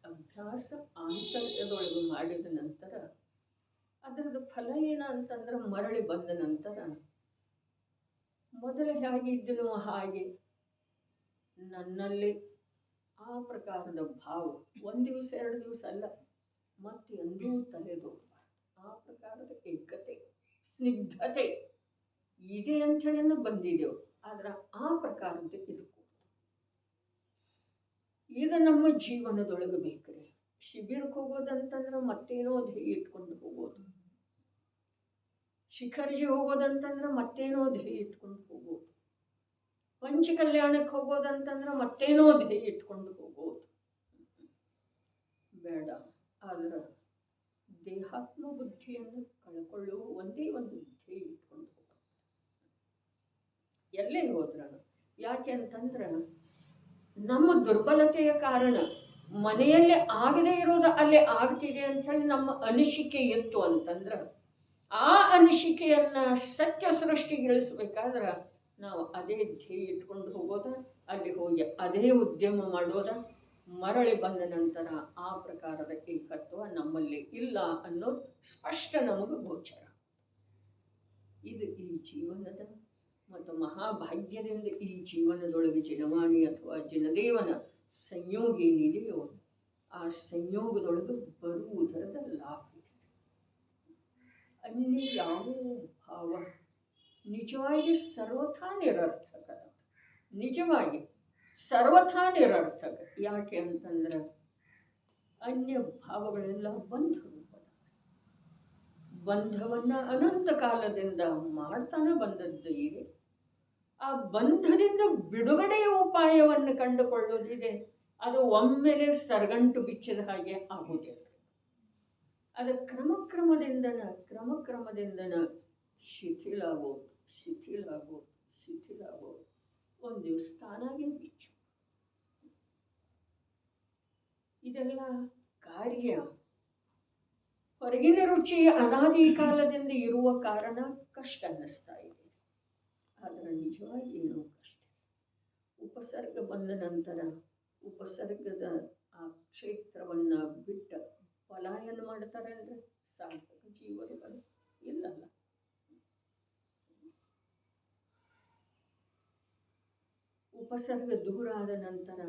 ಅಭ್ಯಾಸ ಆಂತರ್ಯದೊಳಗೆ ಮಾಡಿದ ನಂತರ ಅದರದ್ದು ಫಲ ಏನಂತಂದ್ರೆ ಮರಳಿ ಬಂದ ನಂತರ ಮೊದಲು ಹೇಗಿದ್ದನೋ ಹಾಗೆ ನನ್ನಲ್ಲಿ ಆ ಪ್ರಕಾರದ ಭಾವ 1 ದಿವಸ 2 ದಿವಸ ಅಲ್ಲ, ಮತ್ತೆ ಎಂದೂ ತಲೆದೋಗಬಾರ್ದು. ಆ ಪ್ರಕಾರದ ಏಕತೆ ಸ್ನಿಗ್ಧತೆ ಇದೆ ಅಂಥೇಳಿನ ಬಂದಿದ್ದೆವು. ಆದ್ರೆ ಆ ಪ್ರಕಾರದ ಇರಬೇಕು. ಇದು ನಮ್ಮ ಜೀವನದೊಳಗೆ ಬೇಕ್ರಿ. ಶಿಬಿರಕ್ಕೆ ಹೋಗೋದಂತಂದ್ರೆ ಮತ್ತೇನೋ ಧ್ಯೇಯ ಇಟ್ಕೊಂಡು ಹೋಗೋದು, ಶಿಖರ್ಜಿ ಹೋಗೋದಂತಂದ್ರೆ ಮತ್ತೇನೋ ಧ್ಯೇಯ ಇಟ್ಕೊಂಡು ಹೋಗೋದು, ಪಂಚಕಲ್ಯಾಣಕ್ಕೆ ಹೋಗೋದಂತಂದ್ರೆ ಮತ್ತೇನೋ ಧ್ಯೇಯ ಇಟ್ಕೊಂಡು ಹೋಗೋದು ಬೇಡ. ಆದ್ರೆ ದೇಹಾತ್ಮ ಬುದ್ಧಿಯನ್ನು ಕಳ್ಕೊಳ್ಳುವ ಒಂದೇ ಒಂದು ಧ್ಯೇಯ ಇಟ್ಕೊಂಡು ಹೋಗೋದು ಎಲ್ಲೇ ಹೋದ್ರ. ಯಾಕೆ ಅಂತಂದ್ರೆ ನಮ್ಮ ದುರ್ಬಲತೆಯ ಕಾರಣ ಮನೆಯಲ್ಲಿ ಆಗದೇ ಇರೋದು ಅಲ್ಲೇ ಆಗ್ತಿದೆ ಅಂಥೇಳಿ ನಮ್ಮ ಅನಿಸಿಕೆ ಇತ್ತು ಅಂತಂದ್ರೆ ಆ ಅನಿಸಿಕೆಯನ್ನು ಸತ್ಯ ಸೃಷ್ಟಿಗಿಳಿಸ್ಬೇಕಾದ್ರೆ ನಾವು ಅದೇ ಧ್ಯೇಯ ಇಟ್ಕೊಂಡು ಹೋಗೋದ, ಅಲ್ಲಿ ಹೋಗಿ ಅದೇ ಉದ್ಯಮ ಮಾಡೋದ, ಮರಳಿ ಬಂದ ನಂತರ ಆ ಪ್ರಕಾರದ ಏಕತ್ವ ನಮ್ಮಲ್ಲಿ ಇಲ್ಲ ಅನ್ನೋದು ಸ್ಪಷ್ಟ ನಮಗೆ ಗೋಚರ. ಇದು ಈ ಜೀವನದ ಮತ್ತು ಮಹಾಭಾಗ್ಯದಿಂದ ಈ ಜೀವನದೊಳಗೆ ಜಿನವಾಣಿ ಅಥವಾ ಜಿನದೇವನ ಸಂಯೋಗ ಏನಿದೆಯೋ ಆ ಸಂಯೋಗದೊಳಗೆ ಬರುವುದರದ ಲಾಭ ಇದೆ. ಅಲ್ಲಿ ಯಾವ ಭಾವ ನಿಜವಾಗಿ ಸರ್ವಥಾ ನಿರರ್ಥಕ, ನಿಜವಾಗಿ ಸರ್ವಥಾ ನಿರರ್ಥಕ. ಯಾಕೆ ಅಂತಂದ್ರೆ ಅನ್ಯ ಭಾವಗಳೆಲ್ಲ ಬಂಧರೂಪದ, ಬಂಧವನ್ನು ಅನಂತ ಕಾಲದಿಂದ ಮಾಡ್ತಾನೆ ಬಂದದ್ದು ಇದೆ. ಆ ಬಂಧದಿಂದ ಬಿಡುಗಡೆಯ ಉಪಾಯವನ್ನು ಕಂಡುಕೊಳ್ಳೋದಿದೆ. ಅದು ಒಮ್ಮೆಲೆ ಸರಗಂಟು ಬಿಚ್ಚಿದ ಹಾಗೆ ಆಗುವುದಿಲ್ಲ. ಅದು ಕ್ರಮಕ್ರಮದಿಂದನ ಶಿಥಿಲಾಗೋದು ಒಂದು ದಿವಸ ತಾನಾಗೆ ಬಿಚ್ಚು. ಇದೆಲ್ಲ ಕಾರ್ಯ ಹೊರಗಿನ ರುಚಿ ಅನಾದಿ ಕಾಲದಿಂದ ಇರುವ ಕಾರಣ ಕಷ್ಟ ಅನ್ನಿಸ್ತಾ ಇದೆ. ಆದರೆ ನಿಜವಾಗಿ ಏನೋ ಕಷ್ಟ. ಉಪಸರ್ಗ ಬಂದ ನಂತರ ಉಪಸರ್ಗದ ಆ ಕ್ಷೇತ್ರವನ್ನು ಬಿಟ್ಟ ಪಲಾಯನ ಮಾಡ್ತಾರೆ ಅಂದರೆ ಸಾಧಕ ಜೀವನಗಳು ಇಲ್ಲಲ್ಲ. ಉಪಸರ್ಗ ದೂರ ಆದ ನಂತರ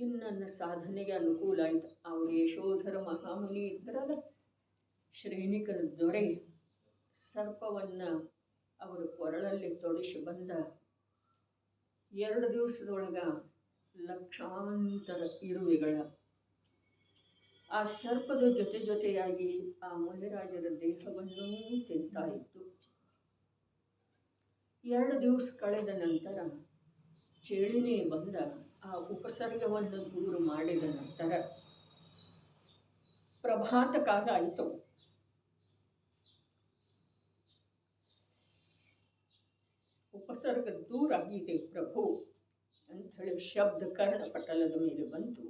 ಇನ್ನು ನನ್ನ ಸಾಧನೆಗೆ ಅನುಕೂಲ ಆಯಿತು. ಅವರು ಯಶೋಧರ ಮಹಾಮುನಿ ಇದ್ರಲ್ಲ, ಶ್ರೇಣಿಕರ ದೊರೆ, ಸರ್ಪವನ್ನು ಅವರ ಕೊರಳಲ್ಲಿ ತೊಡಿಸಿ ಬಂದ 2 ದಿವಸದೊಳಗ ಲಕ್ಷಾಂತರ ಇರುವೆಗಳ ಆ ಸರ್ಪದ ಜೊತೆಯಾಗಿ ಆ ಮುನಿರಾಜರ ದೇಹವನ್ನೂ ತಿಂತಾ ಇತ್ತು. 2 ದಿವಸ ಕಳೆದ ನಂತರ ಚೇಳಿನೇ ಬಂದ ಆ ಉಪಸರ್ಗವನ್ನು ದೂರ ಮಾಡಿದ ನಂತರ ಪ್ರಭಾತ ಕಾಲ ಆಯಿತು. ಉಪಸರ್ಗ ದೂರ ಆಗಿದೆ ಪ್ರಭು ಅಂಥೇಳಿ ಶಬ್ದ ಕರ್ಣಪಟಲದ ಮೇಲೆ ಬಂತು.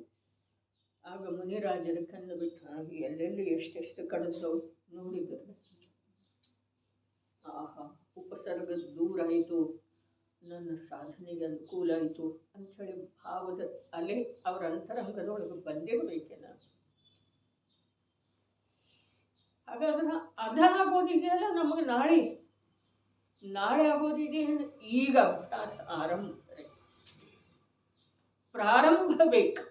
ಆಗ ಮುನಿರಾಜರ ಕಣ್ಣು ಬಿಟ್ಟು ಹಾಗೆ ಎಲ್ಲೆಲ್ಲಿ ಎಷ್ಟೆಷ್ಟು ಕಡಿಸೋ ನೋಡಿದರು. ಆಹಾ, ಉಪಸರ್ಗ ದೂರ ಆಯಿತು, ನನ್ನ ಸಾಧನೆಗೆ ಅನುಕೂಲ ಆಯಿತು ಅಂಥೇಳಿ ಭಾವದ ಅಲೆ ಅವರ ಅಂತರಂಗದೊಳಗೆ ಬಂದಿರಬೇಕೇನ. ಹಾಗಾದ್ರೆ ಅದಾಗೋದಿದೆಯಲ್ಲ, ನಮಗೆ ನಾಳೆ ಆಗೋದಿದೆ. ಈಗ ಅಭ್ಯಾಸ ಪ್ರಾರಂಭ ಬೇಕು.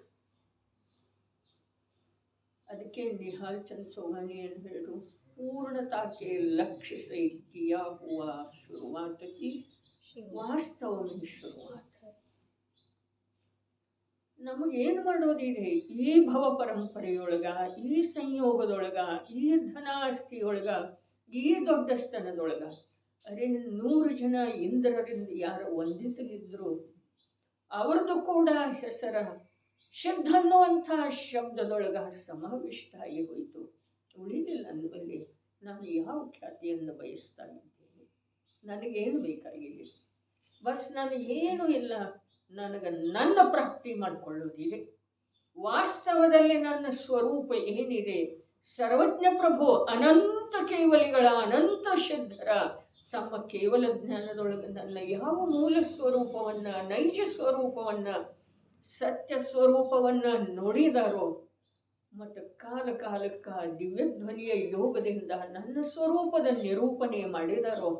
ಅದಕ್ಕೆ ನಿಹಾಲ್ ಚಂದ್ ಸೋಹಾನಿ ಏನು ಹೇಳು, पूर्णता के लक्ष्य से किया हुआ शुरुआत की वास्तव में शुरुआत है. ನಮಗೇನು ಮಾಡೋದಿದೆ ಈ ಭವ ಪರಂಪರೆಯೊಳಗ, ಈ ಸಂಯೋಗದೊಳಗ, ಈ ಧನಾಸ್ತಿಯೊಳಗ, ಈ ದೊಡ್ಡ ಸ್ತನದೊಳಗ ಅರೆ 100 ಜನ ಇಂದ್ರರಿಂದ ಯಾರು ವಂದಿತರಿದ್ರು ಅವ್ರದ್ದು ಕೂಡ ಹೆಸರ ಸಿದ್ಧ ಅನ್ನುವಂಥ ಶಬ್ದದೊಳಗ ಸಮಾವಿಷ್ಟ ಆಗಿ ಹೋಯಿತು. ಉಳಿದಿಲ್ಲ ಅಂದಮೇಲೆ ನಾನು ಯಾವ ಖ್ಯಾತಿಯನ್ನು ಬಯಸ್ತಾ ಇದ್ದೇನೆ? ನನಗೇನು ಬೇಕಾಗಿದೆ? ಬಸ್ ನನಗೇನು ಇಲ್ಲ, ನನಗೆ ನನ್ನ ಪ್ರಾಪ್ತಿ ಮಾಡಿಕೊಳ್ಳೋದಿದೆ. ವಾಸ್ತವದಲ್ಲಿ ನನ್ನ ಸ್ವರೂಪ ಏನಿದೆ? ಸರ್ವಜ್ಞ ಪ್ರಭು ಅನಂತ ಕೇವಲಿಗಳ ಅನಂತ ಸಿದ್ಧರ ತಮ್ಮ ಕೇವಲ ಜ್ಞಾನದೊಳಗೆ ನನ್ನ ಯಾವ ಮೂಲ ಸ್ವರೂಪವನ್ನು, ನೈಜ ಸ್ವರೂಪವನ್ನು, ಸತ್ಯ ಸ್ವರೂಪವನ್ನು ನೋಡಿದಾರೋ ಮತ್ತು ಕಾಲ ಕಾಲಕ್ಕೆ ದಿವ್ಯಧ್ವನಿಯ ಯೋಗದಿಂದ ನನ್ನ ಸ್ವರೂಪದ ನಿರೂಪಣೆ ಮಾಡಿದಾರೋ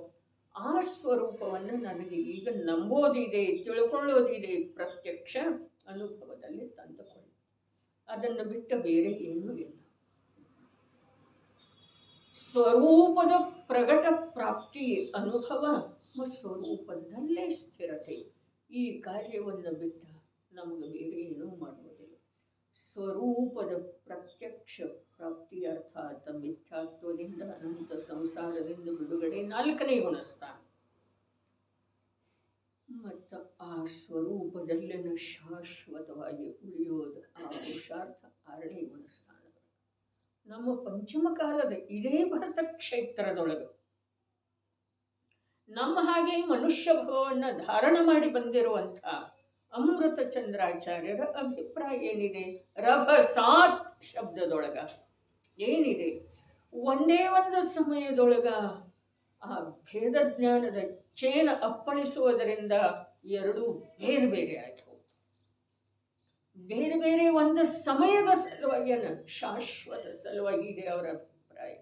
ಆ ಸ್ವರೂಪವನ್ನು ನನಗೆ ಈಗ ನಂಬೋದಿದೆ, ತಿಳ್ಕೊಳ್ಳೋದಿದೆ, ಪ್ರತ್ಯಕ್ಷ ಅನುಭವದಲ್ಲಿ ತಂದುಕೊಳ್ಳಿ. ಅದನ್ನು ಬಿಟ್ಟು ಬೇರೆ ಏನೂ ಇಲ್ಲ. ಸ್ವರೂಪದ ಪ್ರಗಟ ಪ್ರಾಪ್ತಿ ಅನುಭವ ಸ್ವರೂಪದಲ್ಲೇ ಸ್ಥಿರತೆ. ಈ ಕಾರ್ಯವನ್ನು ಬಿಟ್ಟ ನಮಗೆ ಬೇರೆ ಏನೂ ಮಾಡುವುದಿಲ್ಲ. ಸ್ವರೂಪದ ಪ್ರತ್ಯಕ್ಷ ಪ್ರಾಪ್ತಿ ಅರ್ಥಾತ್ ಮಿಥ್ಯಾತ್ವದಿಂದ ಅನಂತ ಸಂಸಾರದಿಂದ ಬಿಡುಗಡೆ 4ನೇ ಗುಣಸ್ಥಾನ. ಮತ್ತು ಆ ಸ್ವರೂಪದಲ್ಲಿನ ಶಾಶ್ವತವಾಗಿ ಉಳಿಯೋದು ಆ ಪುರುಷಾರ್ಥ 6ನೇ ಗುಣಸ್ಥಾನ. ನಮ್ಮ ಪಂಚಮ ಕಾಲದ ಇದೇ ಭರತ ಕ್ಷೇತ್ರದೊಳಗೆ ನಮ್ಮ ಹಾಗೆ ಮನುಷ್ಯ ಭಾವವನ್ನು ಧಾರಣ ಮಾಡಿ ಬಂದಿರುವಂಥ ಅಮೃತ ಚಂದ್ರಾಚಾರ್ಯರ ಅಭಿಪ್ರಾಯ ಏನಿದೆ? ರಭಸಾತ್ ಶಬ್ದದೊಳಗ ಏನಿದೆ? ಒಂದೇ ಒಂದು ಸಮಯದೊಳಗ ಆ ಭೇದ ಜ್ಞಾನದ ಚೇನ ಅಪ್ಪಳಿಸುವುದರಿಂದ ಎರಡೂ ಬೇರೆ ಬೇರೆ ಆಗಿ ಹೋಗ್ತವೆ. ಬೇರೆ ಬೇರೆ ಒಂದು ಸಮಯದ ಸಲುವಾಗಿ, ಶಾಶ್ವತ ಸಲುವಾಗಿ ಇದೆ ಅವರ ಅಭಿಪ್ರಾಯ.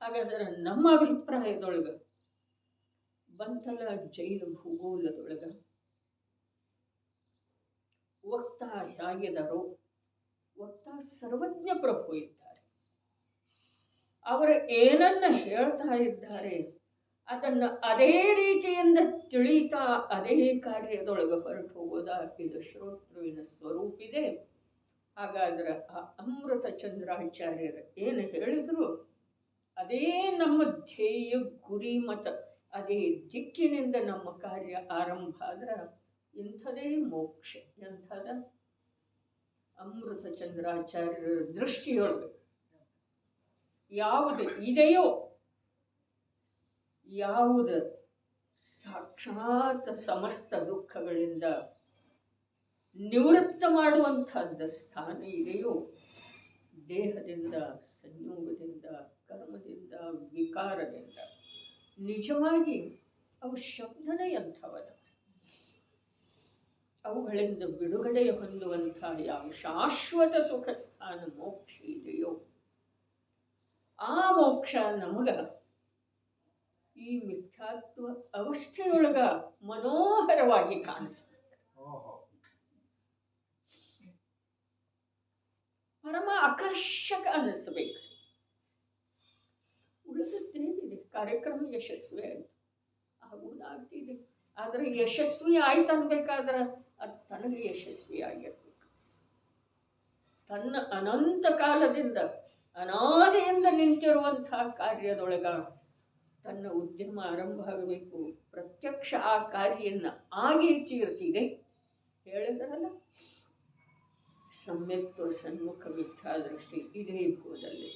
ಹಾಗಾದ್ರೆ ನಮ್ಮ ಅಭಿಪ್ರಾಯದೊಳಗೆ ಬಂತಲ ಜೈನ ಭೂಗೋಳದೊಳಗ ವಕ್ತ ಹೇಗಿದಾರೋ, ವಕ್ತ ಸರ್ವಜ್ಞ ಪ್ರಭು ಇದ್ದಾರೆ. ಅವರು ಏನನ್ನ ಹೇಳ್ತಾ ಇದ್ದಾರೆ ಅದನ್ನು ಅದೇ ರೀತಿಯಿಂದ ತಿಳಿತಾ ಅದೇ ಕಾರ್ಯದೊಳಗೆ ಹೊರಟು ಹೋಗೋದ ಇದು ಶ್ರೋತೃವಿನ ಸ್ವರೂಪಿದೆ. ಹಾಗಾದ್ರೆ ಆ ಅಮೃತ ಚಂದ್ರಾಚಾರ್ಯರು ಏನು ಹೇಳಿದ್ರು ಅದೇ ನಮ್ಮ ಧ್ಯೇಯ ಗುರಿ ಮತ್ತು ಅದೇ ದಿಕ್ಕಿನಿಂದ ನಮ್ಮ ಕಾರ್ಯ ಆರಂಭ ಆದ್ರೆ ಇಂಥದೇ ಮೋಕ್ಷ. ಎಂಥದ? ಅಮೃತ ಚಂದ್ರಾಚಾರ್ಯರ ದೃಷ್ಟಿಯೊಳಗೆ ಯಾವುದು ಇದೆಯೋ, ಯಾವುದು ಸಾಕ್ಷಾತ್ ಸಮಸ್ತ ದುಃಖಗಳಿಂದ ನಿವೃತ್ತ ಮಾಡುವಂಥದ್ದು ಸ್ಥಾನ ಇದೆಯೋ, ದೇಹದಿಂದ, ಸಂಯೋಗದಿಂದ, ಕರ್ಮದಿಂದ, ವಿಕಾರದಿಂದ ನಿಜವಾಗಿ ಅವು ಶಬ್ದನೇ ಎಂಥವಲ್ಲ. ಅವುಗಳಿಂದ ಬಿಡುಗಡೆ ಹೊಂದುವಂಥ ಯಾವ ಶಾಶ್ವತ ಸುಖ ಸ್ಥಾನ ಮೋಕ್ಷ ಇದೆಯೋ ಆ ಮೋಕ್ಷ ನಮಗ ಈ ಮಿಥ್ಯಾತ್ವ ಅವಸ್ಥೆಯೊಳಗ ಮನೋಹರವಾಗಿ ಕಾಣಿಸ್ಬೇಕು, ಪರಮ ಆಕರ್ಷಕ ಅನ್ನಿಸ್ಬೇಕು. ಉಳಿದದ್ದೇನಿದೆ? ಕಾರ್ಯಕ್ರಮ ಯಶಸ್ವಿ ಆಯಿತು, ಆಗುವುದಾಗ್ತಿದೆ. ಆದರೆ ಯಶಸ್ವಿ ಆಯ್ತು ಅನ್ಬೇಕಾದ್ರೆ ಅದು ತನಗೆ ಯಶಸ್ವಿ ಆಗಿರ್ಬೇಕು. ತನ್ನ ಅನಂತ ಕಾಲದಿಂದ ಅನಾದಿಯಿಂದ ನಿಂತಿರುವಂಥ ಕಾರ್ಯದೊಳಗ ತನ್ನ ಉದ್ಯಮ ಆರಂಭ ಆಗಬೇಕು. ಪ್ರತ್ಯಕ್ಷ ಆ ಕಾರ್ಯವನ್ನು ಆಗೇ ತೀರ್ತಿದೆ. ಹೇಳಿದ್ರಲ್ಲ, ಸಮ್ಯಕ್ತ್ವ ಸನ್ಮುಖ ಮಿಥ್ಯಾದೃಷ್ಟಿ ಇದೇ ಭೂದಲ್ಲಿ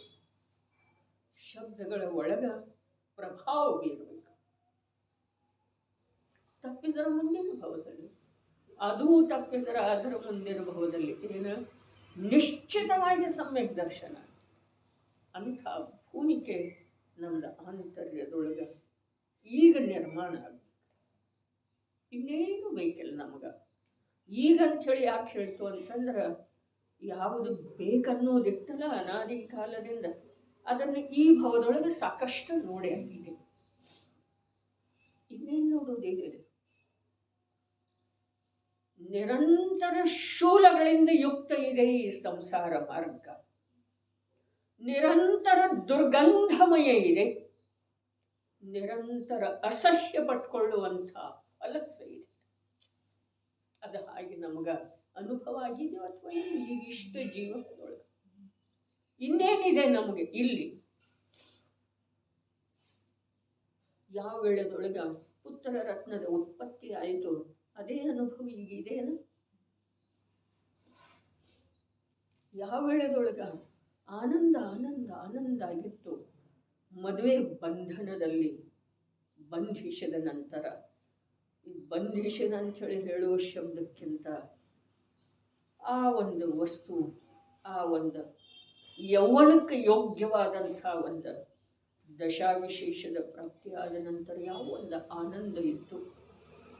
ಶಬ್ದಗಳ ಒಳಗ ಪ್ರಭಾವ ಬೀರಬೇಕು. ತಪ್ಪಿದರ ಮುಂದಿನ ಭಾವದಲ್ಲಿ, ಅದೂ ತಪ್ಪಿದರ ಅದರ ಮುಂದಿನ ಭಾವದಲ್ಲಿ ಏನು ನಿಶ್ಚಿತವಾಗಿ ಸಮ್ಯಕ್ ದರ್ಶನ. ಅಂಥ ಭೂಮಿಕೆ ನಮ್ಮದು ಆಂತರ್ಯದೊಳಗೆ ಈಗ ನಿರ್ಮಾಣ ಆಗಬೇಕು. ಇನ್ನೇನು ಬೇಕಿಲ್ಲ ನಮಗೆ. ಈಗಂಥೇಳಿ ಯಾಕೆ ಹೇಳ್ತು ಅಂತಂದ್ರೆ, ಯಾವುದು ಬೇಕನ್ನೋದಿತ್ತಲ್ಲ ಅನಾದಿ ಕಾಲದಿಂದ ಅದನ್ನು ಈ ಭಾವದೊಳಗೆ ಸಾಕಷ್ಟು ನೋಡಿ ಆಗಿದೆ. ಇನ್ನೇನು ನೋಡೋದಿದೆ? ನಿರಂತರ ಶೂಲಗಳಿಂದ ಯುಕ್ತ ಇದೆ ಈ ಸಂಸಾರ ಮಾರ್ಗ. ನಿರಂತರ ದುರ್ಗಂಧಮಯ ಇದೆ. ನಿರಂತರ ಅಸಹ್ಯ ಪಟ್ಕೊಳ್ಳುವಂಥ ಅಲಸ ಇದೆ. ಅದು ಹಾಗೆ ನಮಗ ಅನುಭವ ಆಗಿದೆಯೋ ಅಥವಾ ಈಗಿಷ್ಟ ಜೀವನದೊಳಗೆ ಇನ್ನೇನಿದೆ ನಮಗೆ? ಇಲ್ಲಿ ಯಾವ ವೇಳೆದೊಳಗೆ ಪುತ್ರ ರತ್ನದ ಉತ್ಪತ್ತಿ ಆಯಿತು ಅದೇ ಅನುಭವ ಈಗಿದೆಯಲ್ಲ. ಯಾವ ವೇಳೆದೊಳಗೆ ಆನಂದ ಆನಂದ ಆನಂದ ಆಗಿತ್ತು, ಮದುವೆ ಬಂಧನದಲ್ಲಿ ಬಂಧಿಸಿದ ನಂತರ, ಈ ಬಂಧಿಸಿದ ಅಂಥೇಳಿ ಹೇಳುವ ಶಬ್ದಕ್ಕಿಂತ ಆ ಒಂದು ವಸ್ತು, ಆ ಒಂದು ಯೌವನಕ್ಕೆ ಯೋಗ್ಯವಾದಂಥ ಒಂದು ದಶಾವಿಶೇಷದ ಪ್ರಾಪ್ತಿಯಾದ ನಂತರ ಯಾವ ಒಂದು ಆನಂದ ಇತ್ತು,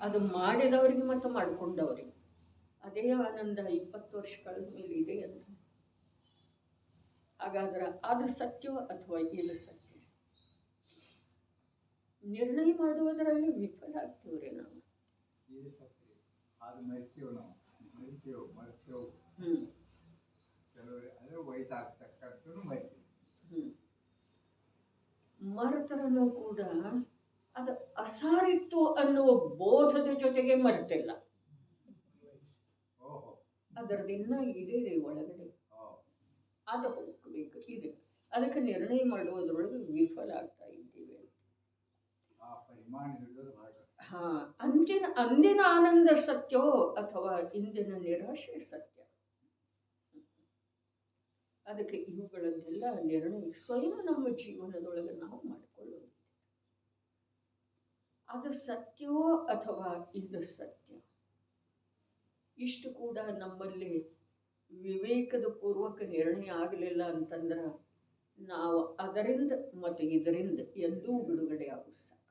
ಅದು ಮಾಡಿದವರಿಗೆ ಮತ್ತು ಮಾಡಿಕೊಂಡವರಿಗೆ ಅದೇ ಆನಂದ 20 ವರ್ಷ ಕಳೆದ ಮೇಲೆ ಇದೆ ಅಂತ. ಹಾಗಾದ್ರೆ ಅದು ಸತ್ಯ ಅಥವಾ ಇದು ಸತ್ಯ? ನಿರ್ಣಯ ಮಾಡುವುದರಲ್ಲಿ ವಿಫಲ ಆಗ್ತೀವ್ರಿ ನಾವು. ಇದು ಸತ್ಯ, ಅದು ಮರಿತೇವೆ ನಾವು, ಮರಿತೇವೆ. ಕೆಲವರು ಅಂದರೆ ವಯಸ್ಸಾಗ್ತಕ್ಕಂಥದ್ದು ಮರಿತೀವಿ. ಮರೆತರನು ಕೂಡ ಅದು ಅಸಾರಿತ್ತು ಅನ್ನುವ ಬೋಧದ ಜೊತೆಗೆ ಮರೆತಿಲ್ಲ. ಓಹೋ, ಅದರದಿನ್ನ ಇದೆ ಒಳಗಡೆ, ಅದು ಹೋಗ್ಬೇಕು ಇದೆ. ಅದಕ್ಕೆ ನಿರ್ಣಯ ಮಾಡುವುದರೊಳಗೆ ವಿಫಲ ಆಗ್ತಾ ಇದ್ದೀವಿ. ಆ ಪರಿಮಾಣ ಹಿಡಿದು ಹಾ, ಅಂದಿನ ಆನಂದ ಸತ್ಯವೋ ಅಥವಾ ಇಂದಿನ ನಿರಾಶೆ ಸತ್ಯ? ಅದಕ್ಕೆ ಇವುಗಳನ್ನೆಲ್ಲ ನಿರ್ಣಯ ಸ್ವಯಂ ನಮ್ಮ ಜೀವನದೊಳಗೆ ನಾವು ಮಾಡಿಕೊಳ್ಳೋದು. ಅದು ಸತ್ಯವೋ ಅಥವಾ ಇದು ಸತ್ಯ? ಇಷ್ಟು ಕೂಡ ನಮ್ಮಲ್ಲಿ ವಿವೇಕದ ಪೂರ್ವಕ ನಿರ್ಣಯ ಆಗಲಿಲ್ಲ ಅಂತಂದ್ರೆ ನಾವು ಅದರಿಂದ ಮತ್ತು ಇದರಿಂದ ಎಂದೂ ಬಿಡುಗಡೆ ಆಗೋ ಸಾಧ್ಯ